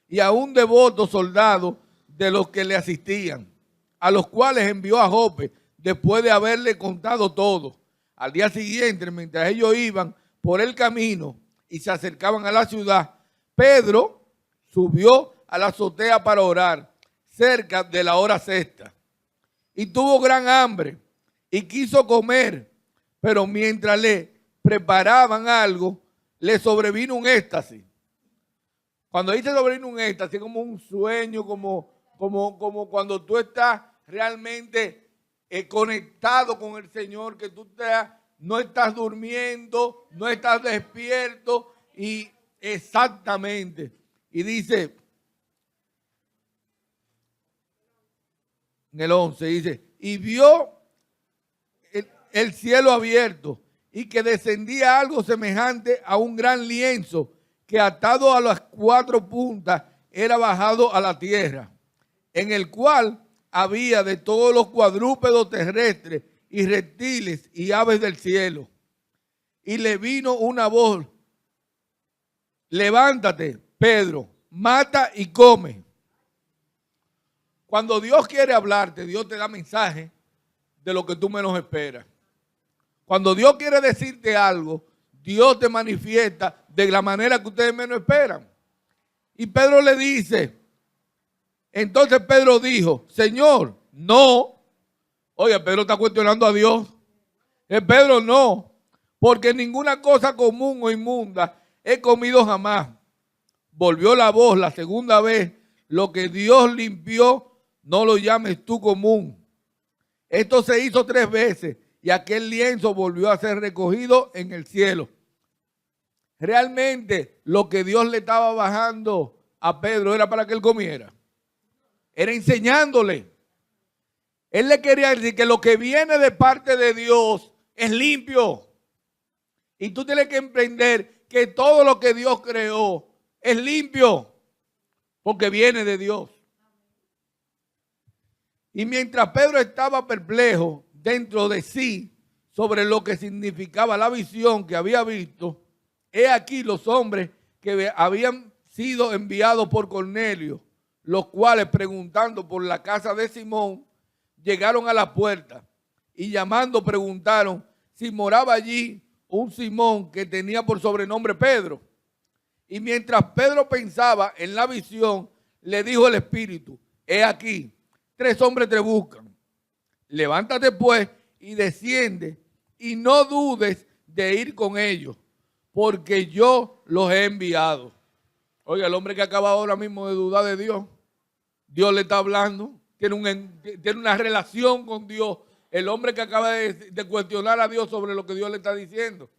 y a un devoto soldado de los que le asistían, a los cuales envió a Jope después de haberle contado todo. Al día siguiente, mientras ellos iban por el camino y se acercaban a la ciudad, Pedro subió a la azotea para orar cerca de la hora sexta y tuvo gran hambre y quiso comer, pero mientras le preparaban algo, le sobrevino un éxtasis. Cuando dice sobrevino un éxtasis, es como un sueño, como cuando tú estás realmente conectado con el Señor, que tú no estás durmiendo, no estás despierto, y exactamente. Y dice, en el 11, dice, y vio el cielo abierto y que descendía algo semejante a un gran lienzo que atado a las 4 puntas era bajado a la tierra, en el cual había de todos los cuadrúpedos terrestres y reptiles y aves del cielo. Y le vino una voz, levántate, Pedro, mata y come. Cuando Dios quiere hablarte, Dios te da mensaje de lo que tú menos esperas. Cuando Dios quiere decirte algo, Dios te manifiesta de la manera que ustedes menos esperan. Y Pedro le dice, entonces Pedro dijo, Señor, no. Oye, Pedro está cuestionando a Dios. Pedro, no, porque ninguna cosa común o inmunda he comido jamás. Volvió la voz la segunda vez, lo que Dios limpió, no lo llames tú común. Esto se hizo 3 veces y aquel lienzo volvió a ser recogido en el cielo. Realmente lo que Dios le estaba bajando a Pedro era para que él comiera. Era enseñándole. Él le quería decir que lo que viene de parte de Dios es limpio. Y tú tienes que emprender que todo lo que Dios creó es limpio, porque viene de Dios. Y mientras Pedro estaba perplejo dentro de sí sobre lo que significaba la visión que había visto, he aquí los hombres que habían sido enviados por Cornelio, los cuales preguntando por la casa de Simón, llegaron a la puerta y llamando preguntaron si moraba allí un Simón que tenía por sobrenombre Pedro. Y mientras Pedro pensaba en la visión, le dijo el Espíritu, he aquí, 3 hombres te buscan. levántate pues y desciende, y no dudes de ir con ellos, porque yo los he enviado. Oiga, el hombre que acaba ahora mismo de dudar de Dios, Dios le está hablando, tiene una relación con Dios. El hombre que acaba de cuestionar a Dios sobre lo que Dios le está diciendo.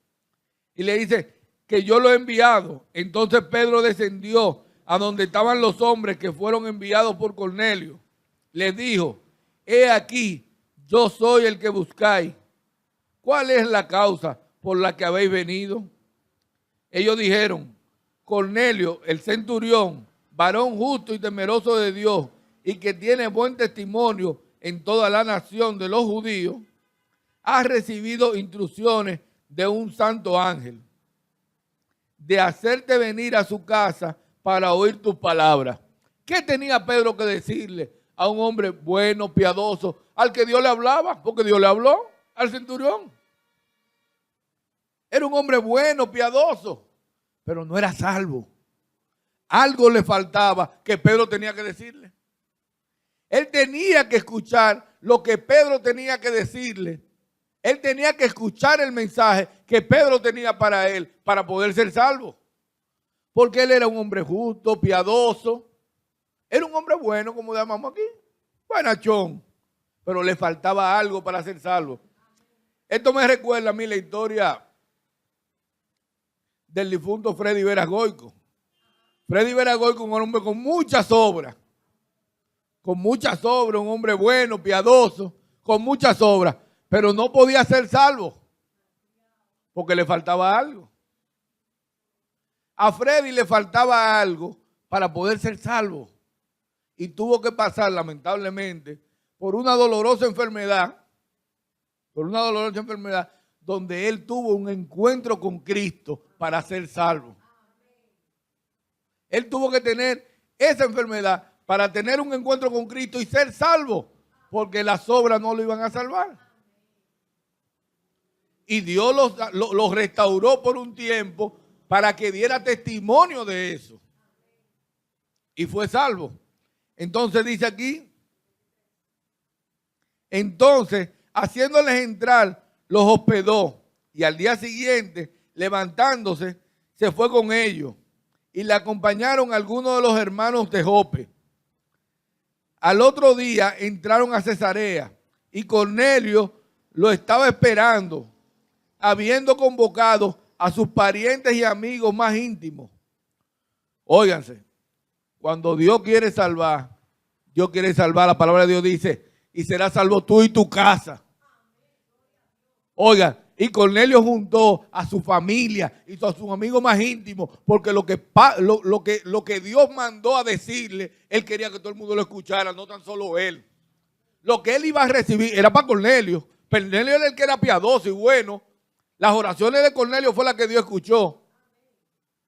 Y le dice que yo lo he enviado. Entonces Pedro descendió a donde estaban los hombres que fueron enviados por Cornelio. Les dijo, he aquí, yo soy el que buscáis. ¿Cuál es la causa por la que habéis venido? Ellos dijeron, Cornelio, el centurión, varón justo y temeroso de Dios, y que tiene buen testimonio en toda la nación de los judíos, ha recibido instrucciones de un santo ángel de hacerte venir a su casa para oír tus palabras. ¿Qué tenía Pedro que decirle a un hombre bueno, piadoso, al que Dios le hablaba? Porque Dios le habló al centurión. Era un hombre bueno, piadoso, pero no era salvo. Algo le faltaba que Pedro tenía que decirle. Él tenía que escuchar lo que Pedro tenía que decirle. Él tenía que escuchar el mensaje que Pedro tenía para él, para poder ser salvo. Porque él era un hombre justo, piadoso. Era un hombre bueno, como llamamos aquí. Buenachón. Pero le faltaba algo para ser salvo. Esto me recuerda a mí la historia del difunto Freddy Vera Goico. Freddy Vera Goico, un hombre con muchas obras. Con muchas obras, un hombre bueno, piadoso, con muchas obras. Pero no podía ser salvo. Porque le faltaba algo. A Freddy le faltaba algo para poder ser salvo. Y tuvo que pasar, lamentablemente, por una dolorosa enfermedad. Por una dolorosa enfermedad donde él tuvo un encuentro con Cristo para ser salvo. Él tuvo que tener esa enfermedad para tener un encuentro con Cristo y ser salvo, porque las obras no lo iban a salvar. Y Dios los restauró por un tiempo para que diera testimonio de eso. Y fue salvo. Entonces dice aquí, entonces haciéndoles entrar, los hospedó, y al día siguiente, levantándose, se fue con ellos, y le acompañaron algunos de los hermanos de Jope. Al otro día entraron a Cesarea, y Cornelio lo estaba esperando, habiendo convocado a sus parientes y amigos más íntimos. Óiganse, cuando Dios quiere salvar, la palabra de Dios dice, y serás salvo tú y tu casa. Oiga, y Cornelio juntó a su familia y a sus amigos más íntimos, porque lo que Dios mandó a decirle, él quería que todo el mundo lo escuchara, no tan solo él. Lo que él iba a recibir era para Cornelio. Cornelio era el que era piadoso y bueno. Las oraciones de Cornelio fue la que Dios escuchó.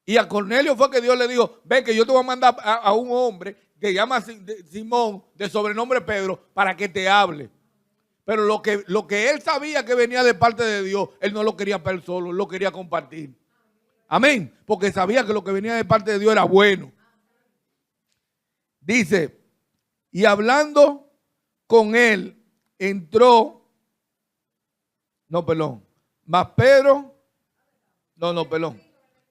Y a Cornelio fue que Dios le dijo, ven que yo te voy a mandar a un hombre que se llama Simón, de sobrenombre Pedro, para que te hable. Pero lo que él sabía que venía de parte de Dios, él no lo quería para él solo, él lo quería compartir. Amén. Porque sabía que lo que venía de parte de Dios era bueno. Dice, y hablando con él, entró, más Pedro,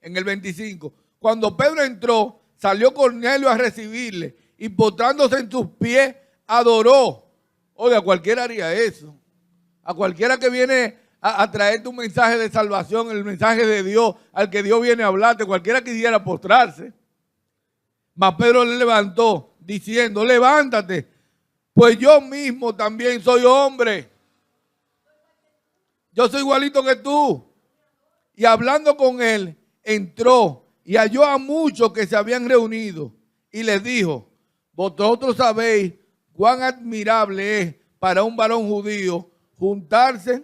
en el 25. Cuando Pedro entró, salió Cornelio a recibirle y postrándose en sus pies, adoró. Oiga, cualquiera haría eso. A cualquiera que viene a traerte un mensaje de salvación, el mensaje de Dios, al que Dios viene a hablarte, cualquiera quisiera postrarse. Mas Pedro le levantó, diciendo, levántate, pues yo mismo también soy hombre. Yo soy igualito que tú. Y hablando con él, entró y halló a muchos que se habían reunido y les dijo, vosotros sabéis cuán admirable es para un varón judío juntarse,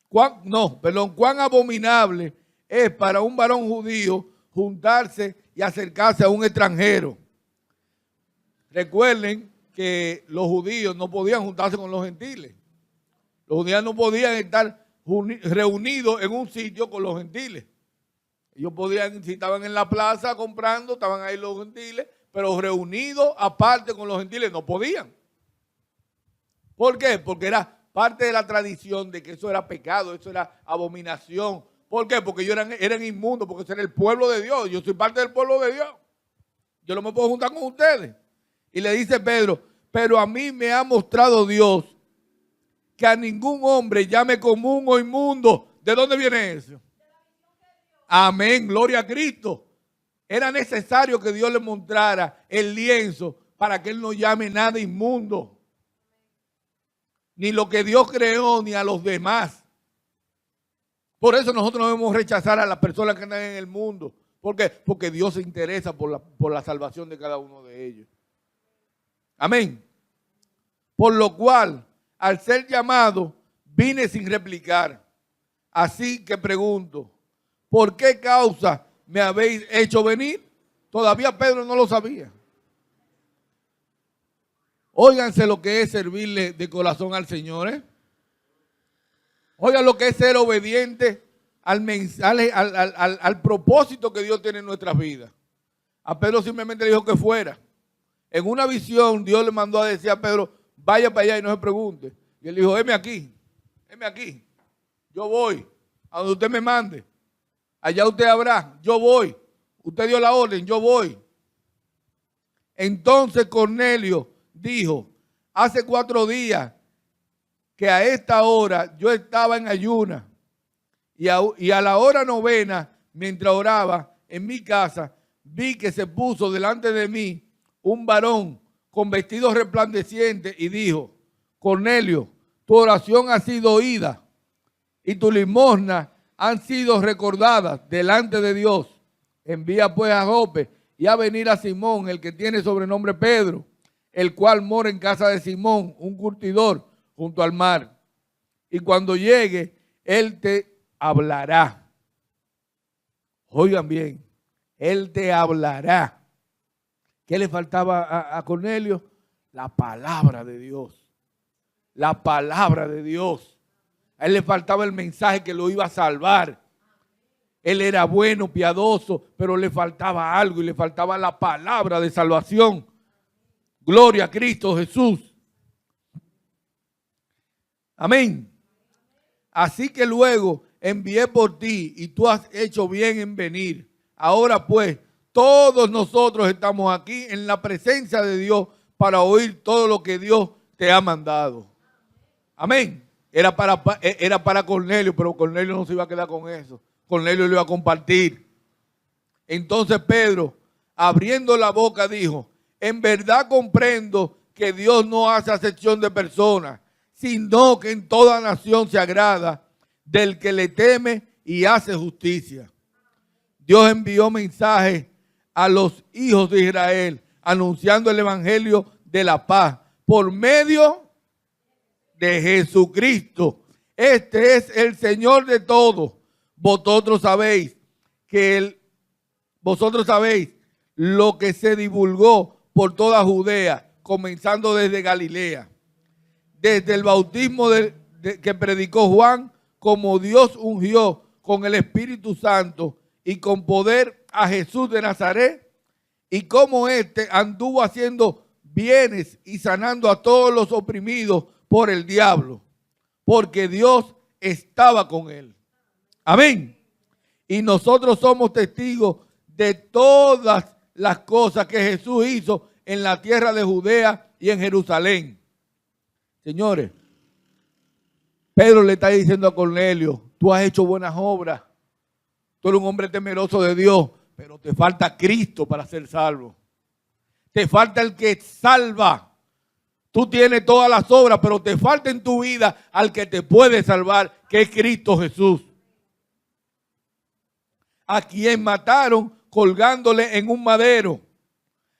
cuán abominable es para un varón judío juntarse y acercarse a un extranjero. Recuerden que los judíos no podían juntarse con los gentiles. Los judíos no podían estar reunidos en un sitio con los gentiles. Ellos podían, si estaban en la plaza comprando, estaban ahí los gentiles, pero reunidos aparte con los gentiles no podían. ¿Por qué? Porque era parte de la tradición de que eso era pecado, eso era abominación. ¿Por qué? Porque ellos eran inmundos, porque ese era el pueblo de Dios. Yo soy parte del pueblo de Dios. Yo no me puedo juntar con ustedes. Y le dice Pedro, pero a mí me ha mostrado Dios que a ningún hombre llame común o inmundo. ¿De dónde viene eso? Amén, gloria a Cristo. Era necesario que Dios le mostrara el lienzo para que él no llame nada inmundo. Ni lo que Dios creó, ni a los demás. Por eso nosotros no debemos rechazar a las personas que andan en el mundo. ¿Por qué? Porque Dios se interesa por la salvación de cada uno de ellos. Amén. Por lo cual, al ser llamado, vine sin replicar. Así que pregunto, ¿por qué causa me habéis hecho venir? Todavía Pedro no lo sabía. Óiganse lo que es servirle de corazón al Señor. Oigan lo que es ser obediente al mensaje, al propósito que Dios tiene en nuestras vidas. A Pedro simplemente le dijo que fuera. En una visión Dios le mandó a decir a Pedro, vaya para allá y no se pregunte. Y él dijo, heme aquí. Yo voy a donde usted me mande. Allá usted habrá, yo voy. Usted dio la orden, yo voy. Entonces Cornelio dijo, hace 4 días que a esta hora yo estaba en ayuna y a la hora 9, mientras oraba en mi casa, vi que se puso delante de mí un varón con vestidos resplandecientes y dijo, Cornelio, tu oración ha sido oída y tu limosna han sido recordadas delante de Dios. Envía pues a Jope y a venir a Simón, el que tiene sobrenombre Pedro, el cual mora en casa de Simón, un curtidor junto al mar. Y cuando llegue, él te hablará. Oigan bien, él te hablará. ¿Qué le faltaba a Cornelio? La palabra de Dios. La palabra de Dios. A él le faltaba el mensaje que lo iba a salvar. Él era bueno, piadoso, pero le faltaba algo y le faltaba la palabra de salvación. Gloria a Cristo Jesús. Amén. Así que luego envié por ti y tú has hecho bien en venir. Ahora pues, todos nosotros estamos aquí en la presencia de Dios para oír todo lo que Dios te ha mandado. Amén. Era para Cornelio, pero Cornelio no se iba a quedar con eso. Cornelio lo iba a compartir. Entonces Pedro, abriendo la boca, dijo, en verdad comprendo que Dios no hace acepción de personas, sino que en toda nación se agrada del que le teme y hace justicia. Dios envió mensajes a los hijos de Israel, anunciando el evangelio de la paz por medio de Jesucristo. Este es el Señor de todos. Vosotros sabéis lo que se divulgó por toda Judea, comenzando desde Galilea, desde el bautismo que predicó Juan, como Dios ungió con el Espíritu Santo y con poder a Jesús de Nazaret, y como éste anduvo haciendo bienes y sanando a todos los oprimidos por el diablo, porque Dios estaba con él. Amén. Y nosotros somos testigos de todas las cosas que Jesús hizo en la tierra de Judea y en Jerusalén. Señores, Pedro le está diciendo a Cornelio, tú has hecho buenas obras, tú eres un hombre temeroso de Dios, pero te falta Cristo para ser salvo. Te falta el que salva. Tú tienes todas las obras, pero te falta en tu vida al que te puede salvar, que es Cristo Jesús. A quien mataron colgándole en un madero.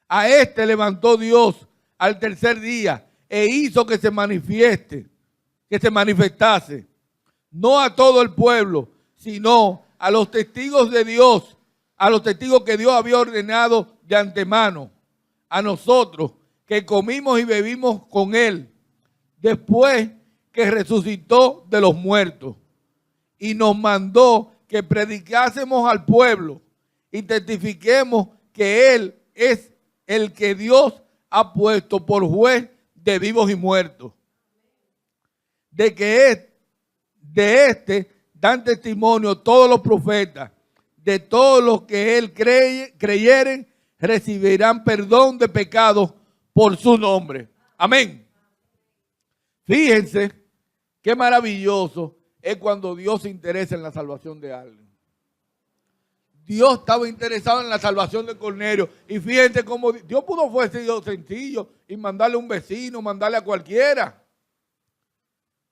A este levantó Dios al tercer día e hizo que se manifestase, no a todo el pueblo, sino a los testigos de Dios, a los testigos que Dios había ordenado de antemano, a nosotros que comimos y bebimos con él, después que resucitó de los muertos, y nos mandó que predicásemos al pueblo y testifiquemos que él es el que Dios ha puesto por juez de vivos y muertos. de que de este dan testimonio todos los profetas, de todos los que él creyeren, recibirán perdón de pecados por su nombre. Amén. Fíjense qué maravilloso es cuando Dios se interesa en la salvación de alguien. Dios estaba interesado en la salvación de Cornelio. Y fíjense cómo Dios pudo haber sido sencillo y mandarle a un vecino, mandarle a cualquiera.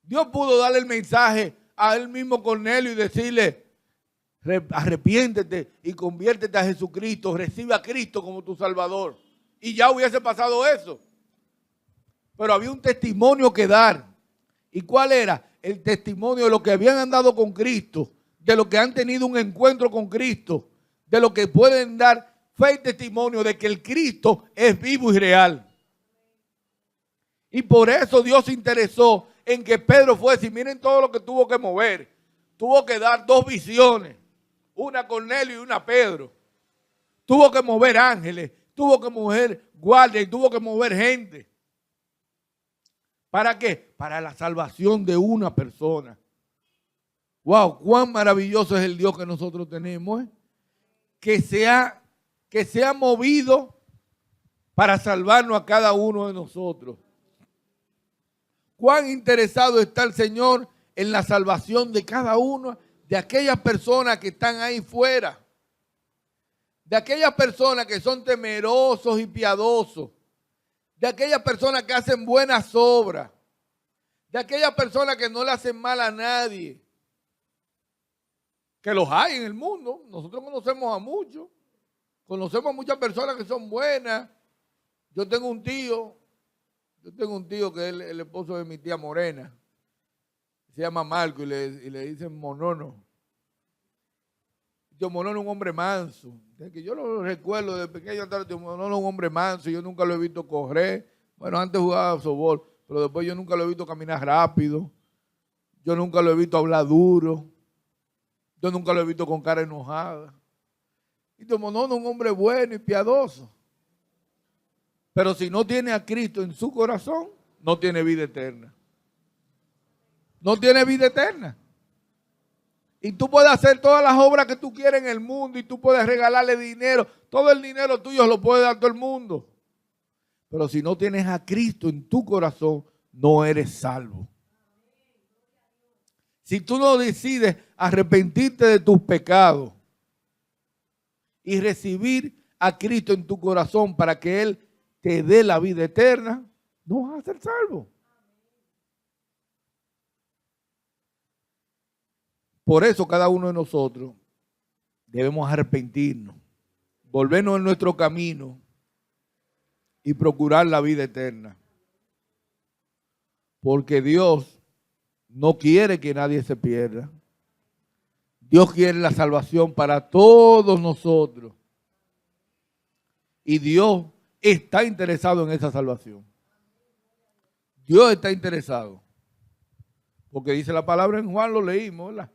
Dios pudo darle el mensaje a él mismo Cornelio y decirle: arrepiéntete y conviértete a Jesucristo, recibe a Cristo como tu Salvador. Y ya hubiese pasado eso. Pero había un testimonio que dar. ¿Y cuál era? El testimonio de los que habían andado con Cristo, de los que han tenido un encuentro con Cristo, de los que pueden dar fe y testimonio de que el Cristo es vivo y real. Y por eso Dios se interesó en que Pedro fuese. Y miren todo lo que tuvo que mover. Tuvo que dar 2 visiones. Una a Cornelio y una a Pedro. Tuvo que mover ángeles. Tuvo que mover guardias. Y tuvo que mover gente. ¿Para qué? Para la salvación de una persona. Wow, cuán maravilloso es el Dios que nosotros tenemos. Que se ha movido para salvarnos a cada uno de nosotros. Cuán interesado está el Señor en la salvación de cada uno de aquellas personas que están ahí fuera. De aquellas personas que son temerosos y piadosos. De aquellas personas que hacen buenas obras. De aquellas personas que no le hacen mal a nadie. Que los hay en el mundo. Nosotros conocemos a muchos. Conocemos a muchas personas que son buenas. Yo tengo un tío que es el esposo de mi tía Morena. Se llama Marco y le dicen Monono. Tío Monono es un hombre manso. Desde que yo lo recuerdo de pequeño, Tío Monono es un hombre manso. Yo nunca lo he visto correr. Bueno, antes jugaba softball, pero después yo nunca lo he visto caminar rápido. Yo nunca lo he visto hablar duro. Yo nunca lo he visto con cara enojada. Y Tío Monono es un hombre bueno y piadoso. Pero si no tiene a Cristo en su corazón, no tiene vida eterna. No tiene vida eterna. Y tú puedes hacer todas las obras que tú quieras en el mundo y tú puedes regalarle dinero. Todo el dinero tuyo lo puede dar todo el mundo. Pero si no tienes a Cristo en tu corazón, no eres salvo. Si tú no decides arrepentirte de tus pecados y recibir a Cristo en tu corazón para que Él te dé la vida eterna, no vas a ser salvo. Por eso cada uno de nosotros debemos arrepentirnos, volvernos en nuestro camino y procurar la vida eterna. Porque Dios no quiere que nadie se pierda. Dios quiere la salvación para todos nosotros. Y Dios está interesado en esa salvación. Dios está interesado. Porque dice la palabra en Juan, lo leímos, ¿verdad?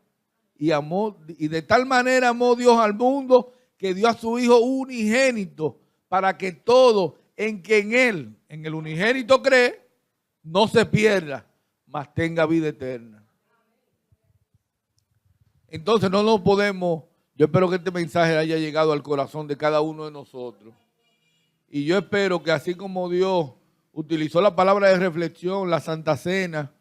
Y de tal manera amó Dios al mundo que dio a su Hijo unigénito para que todo en que en Él, en el unigénito cree, no se pierda, mas tenga vida eterna. Entonces no nos podemos, yo espero que este mensaje haya llegado al corazón de cada uno de nosotros. Y yo espero que así como Dios utilizó la palabra de reflexión, la Santa Cena,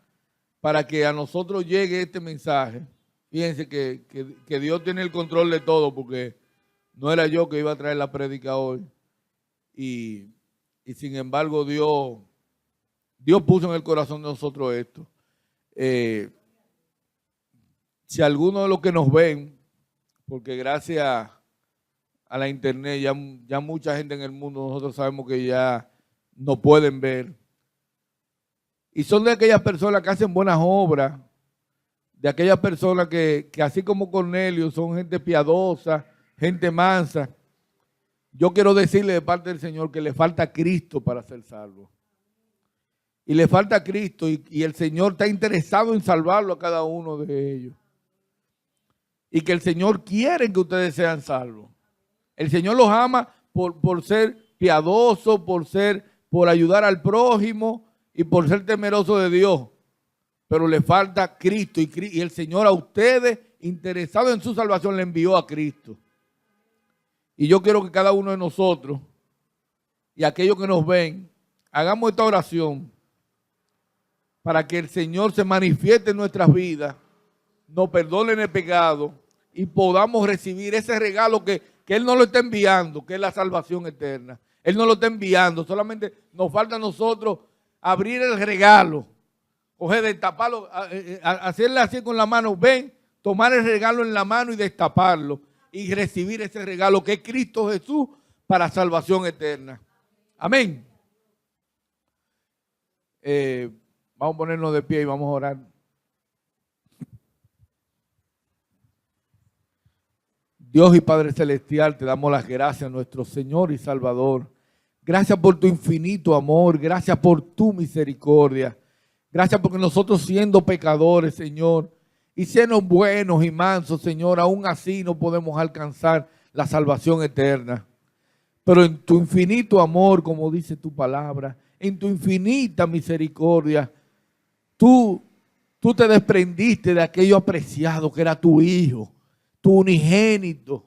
para que a nosotros llegue este mensaje. Fíjense que Dios tiene el control de todo, porque no era yo que iba a traer la prédica hoy. Y sin embargo Dios puso en el corazón de nosotros esto. Si alguno de los que nos ven, porque gracias a la internet ya mucha gente en el mundo, nosotros sabemos que ya no pueden ver. Y son de aquellas personas que hacen buenas obras, de aquellas personas que así como Cornelio son gente piadosa, gente mansa. Yo quiero decirle de parte del Señor que le falta Cristo para ser salvo. Y le falta Cristo y el Señor está interesado en salvarlo a cada uno de ellos. Y que el Señor quiere que ustedes sean salvos. El Señor los ama por ser piadoso, por ayudar al prójimo y por ser temeroso de Dios. pero le falta Cristo y el Señor a ustedes, interesados en su salvación, le envió a Cristo. Y yo quiero que cada uno de nosotros y aquellos que nos ven, hagamos esta oración para que el Señor se manifieste en nuestras vidas, nos perdone el pecado y podamos recibir ese regalo que Él nos lo está enviando, que es la salvación eterna. Él nos lo está enviando, solamente nos falta a nosotros abrir el regalo, coger, destaparlo, hacerle así con la mano, ven, tomar el regalo en la mano y destaparlo y recibir ese regalo que es Cristo Jesús para salvación eterna. Amén. Vamos a ponernos de pie y vamos a orar. Dios y Padre Celestial, te damos las gracias, nuestro Señor y Salvador. Gracias por tu infinito amor, gracias por tu misericordia. Gracias porque nosotros siendo pecadores, Señor, y siendo buenos y mansos, Señor, aún así no podemos alcanzar la salvación eterna. Pero en tu infinito amor, como dice tu palabra, en tu infinita misericordia, tú te desprendiste de aquello apreciado que era tu Hijo, tu unigénito,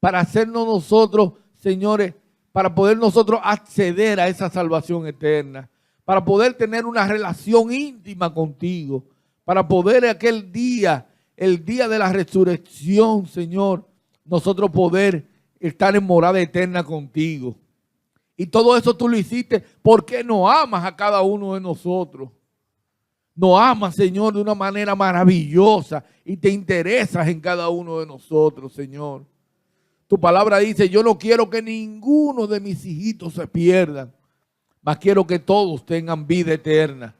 para hacernos nosotros, señores, para poder nosotros acceder a esa salvación eterna, para poder tener una relación íntima contigo, para poder aquel día, el día de la resurrección, Señor, nosotros poder estar en morada eterna contigo. Y todo eso tú lo hiciste porque nos amas a cada uno de nosotros. Nos amas, Señor, de una manera maravillosa y te interesas en cada uno de nosotros, Señor. Tu palabra dice, yo no quiero que ninguno de mis hijitos se pierdan, mas quiero que todos tengan vida eterna.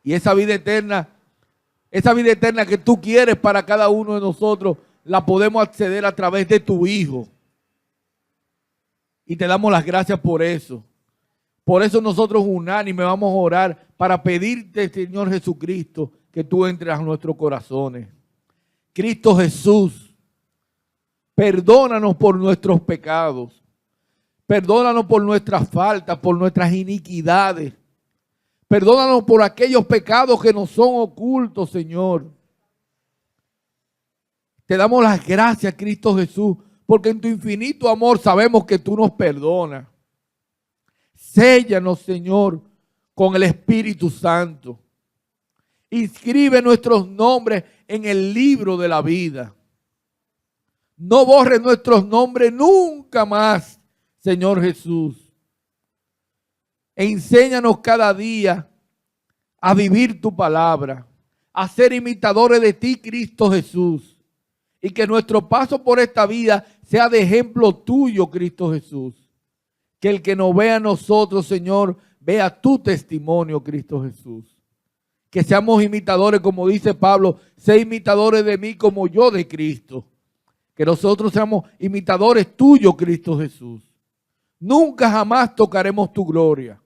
Y esa vida eterna que tú quieres para cada uno de nosotros, la podemos acceder a través de tu Hijo. Y te damos las gracias por eso. Por eso nosotros unánime vamos a orar para pedirte, Señor Jesucristo, que tú entres a nuestros corazones. Cristo Jesús, perdónanos por nuestros pecados. Perdónanos por nuestras faltas, por nuestras iniquidades. Perdónanos por aquellos pecados que nos son ocultos, Señor. Te damos las gracias, Cristo Jesús, porque en tu infinito amor sabemos que tú nos perdonas. Séllanos, Señor, con el Espíritu Santo. Inscribe nuestros nombres en el libro de la vida. No borres nuestros nombres nunca más, Señor Jesús. E enséñanos cada día a vivir tu palabra, a ser imitadores de ti, Cristo Jesús. Y que nuestro paso por esta vida sea de ejemplo tuyo, Cristo Jesús. Que el que nos vea a nosotros, Señor, vea tu testimonio, Cristo Jesús. Que seamos imitadores, como dice Pablo, sé imitadores de mí como yo de Cristo. Que nosotros seamos imitadores tuyos, Cristo Jesús. Nunca jamás tocaremos tu gloria.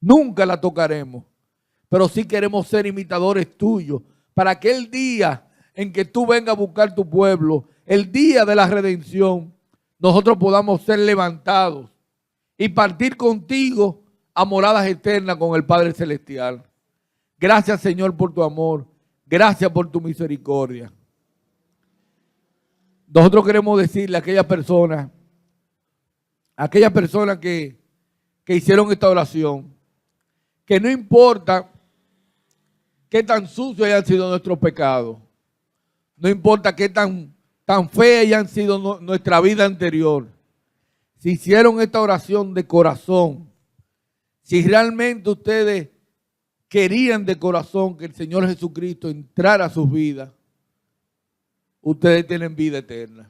Nunca la tocaremos. Pero sí queremos ser imitadores tuyos. Para aquel día en que tú vengas a buscar tu pueblo, el día de la redención, nosotros podamos ser levantados y partir contigo a moradas eternas con el Padre Celestial. Gracias, Señor, por tu amor. Gracias por tu misericordia. Nosotros queremos decirle a aquellas personas que hicieron esta oración, que no importa qué tan sucios hayan sido nuestros pecados, no importa qué tan fea hayan sido nuestra vida anterior, si hicieron esta oración de corazón, si realmente ustedes querían de corazón que el Señor Jesucristo entrara a sus vidas, ustedes tienen vida eterna.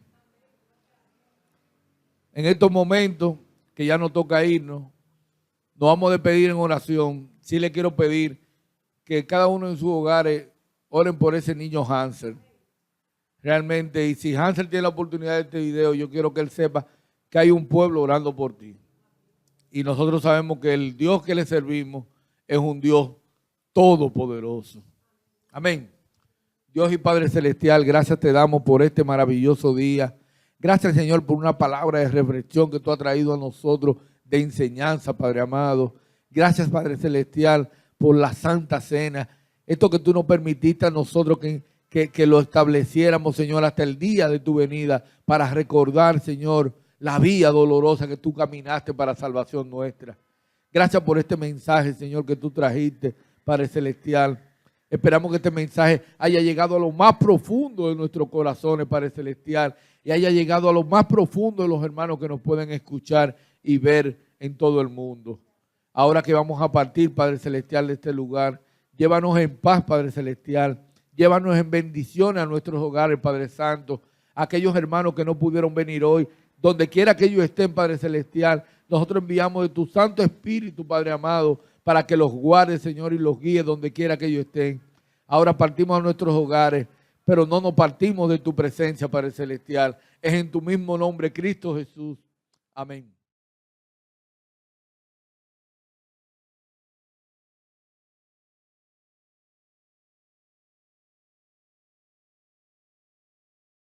En estos momentos, que ya nos toca irnos, nos vamos a despedir en oración. Sí le quiero pedir que cada uno en sus hogares oren por ese niño Hansel. Realmente, y si Hansel tiene la oportunidad de este video, yo quiero que él sepa que hay un pueblo orando por ti. Y nosotros sabemos que el Dios que le servimos es un Dios todopoderoso. Amén. Dios y Padre Celestial, gracias te damos por este maravilloso día. Gracias, Señor, por una palabra de reflexión que tú has traído a nosotros, de enseñanza, Padre amado. Gracias, Padre Celestial, por la Santa Cena. Esto que tú nos permitiste a nosotros que lo estableciéramos, Señor, hasta el día de tu venida, para recordar, Señor, la vía dolorosa que tú caminaste para salvación nuestra. Gracias por este mensaje, Señor, que tú trajiste, Padre Celestial. Esperamos que este mensaje haya llegado a lo más profundo de nuestros corazones, Padre Celestial, y haya llegado a lo más profundo de los hermanos que nos pueden escuchar y ver en todo el mundo. Ahora que vamos a partir, Padre Celestial, de este lugar, llévanos en paz, Padre Celestial. Llévanos en bendiciones a nuestros hogares, Padre Santo. Aquellos hermanos que no pudieron venir hoy, donde quiera que ellos estén, Padre Celestial, nosotros enviamos de tu Santo Espíritu, Padre amado, para que los guarde, Señor, y los guíe donde quiera que ellos estén. Ahora partimos a nuestros hogares, pero no nos partimos de tu presencia, Padre Celestial. Es en tu mismo nombre, Cristo Jesús. Amén.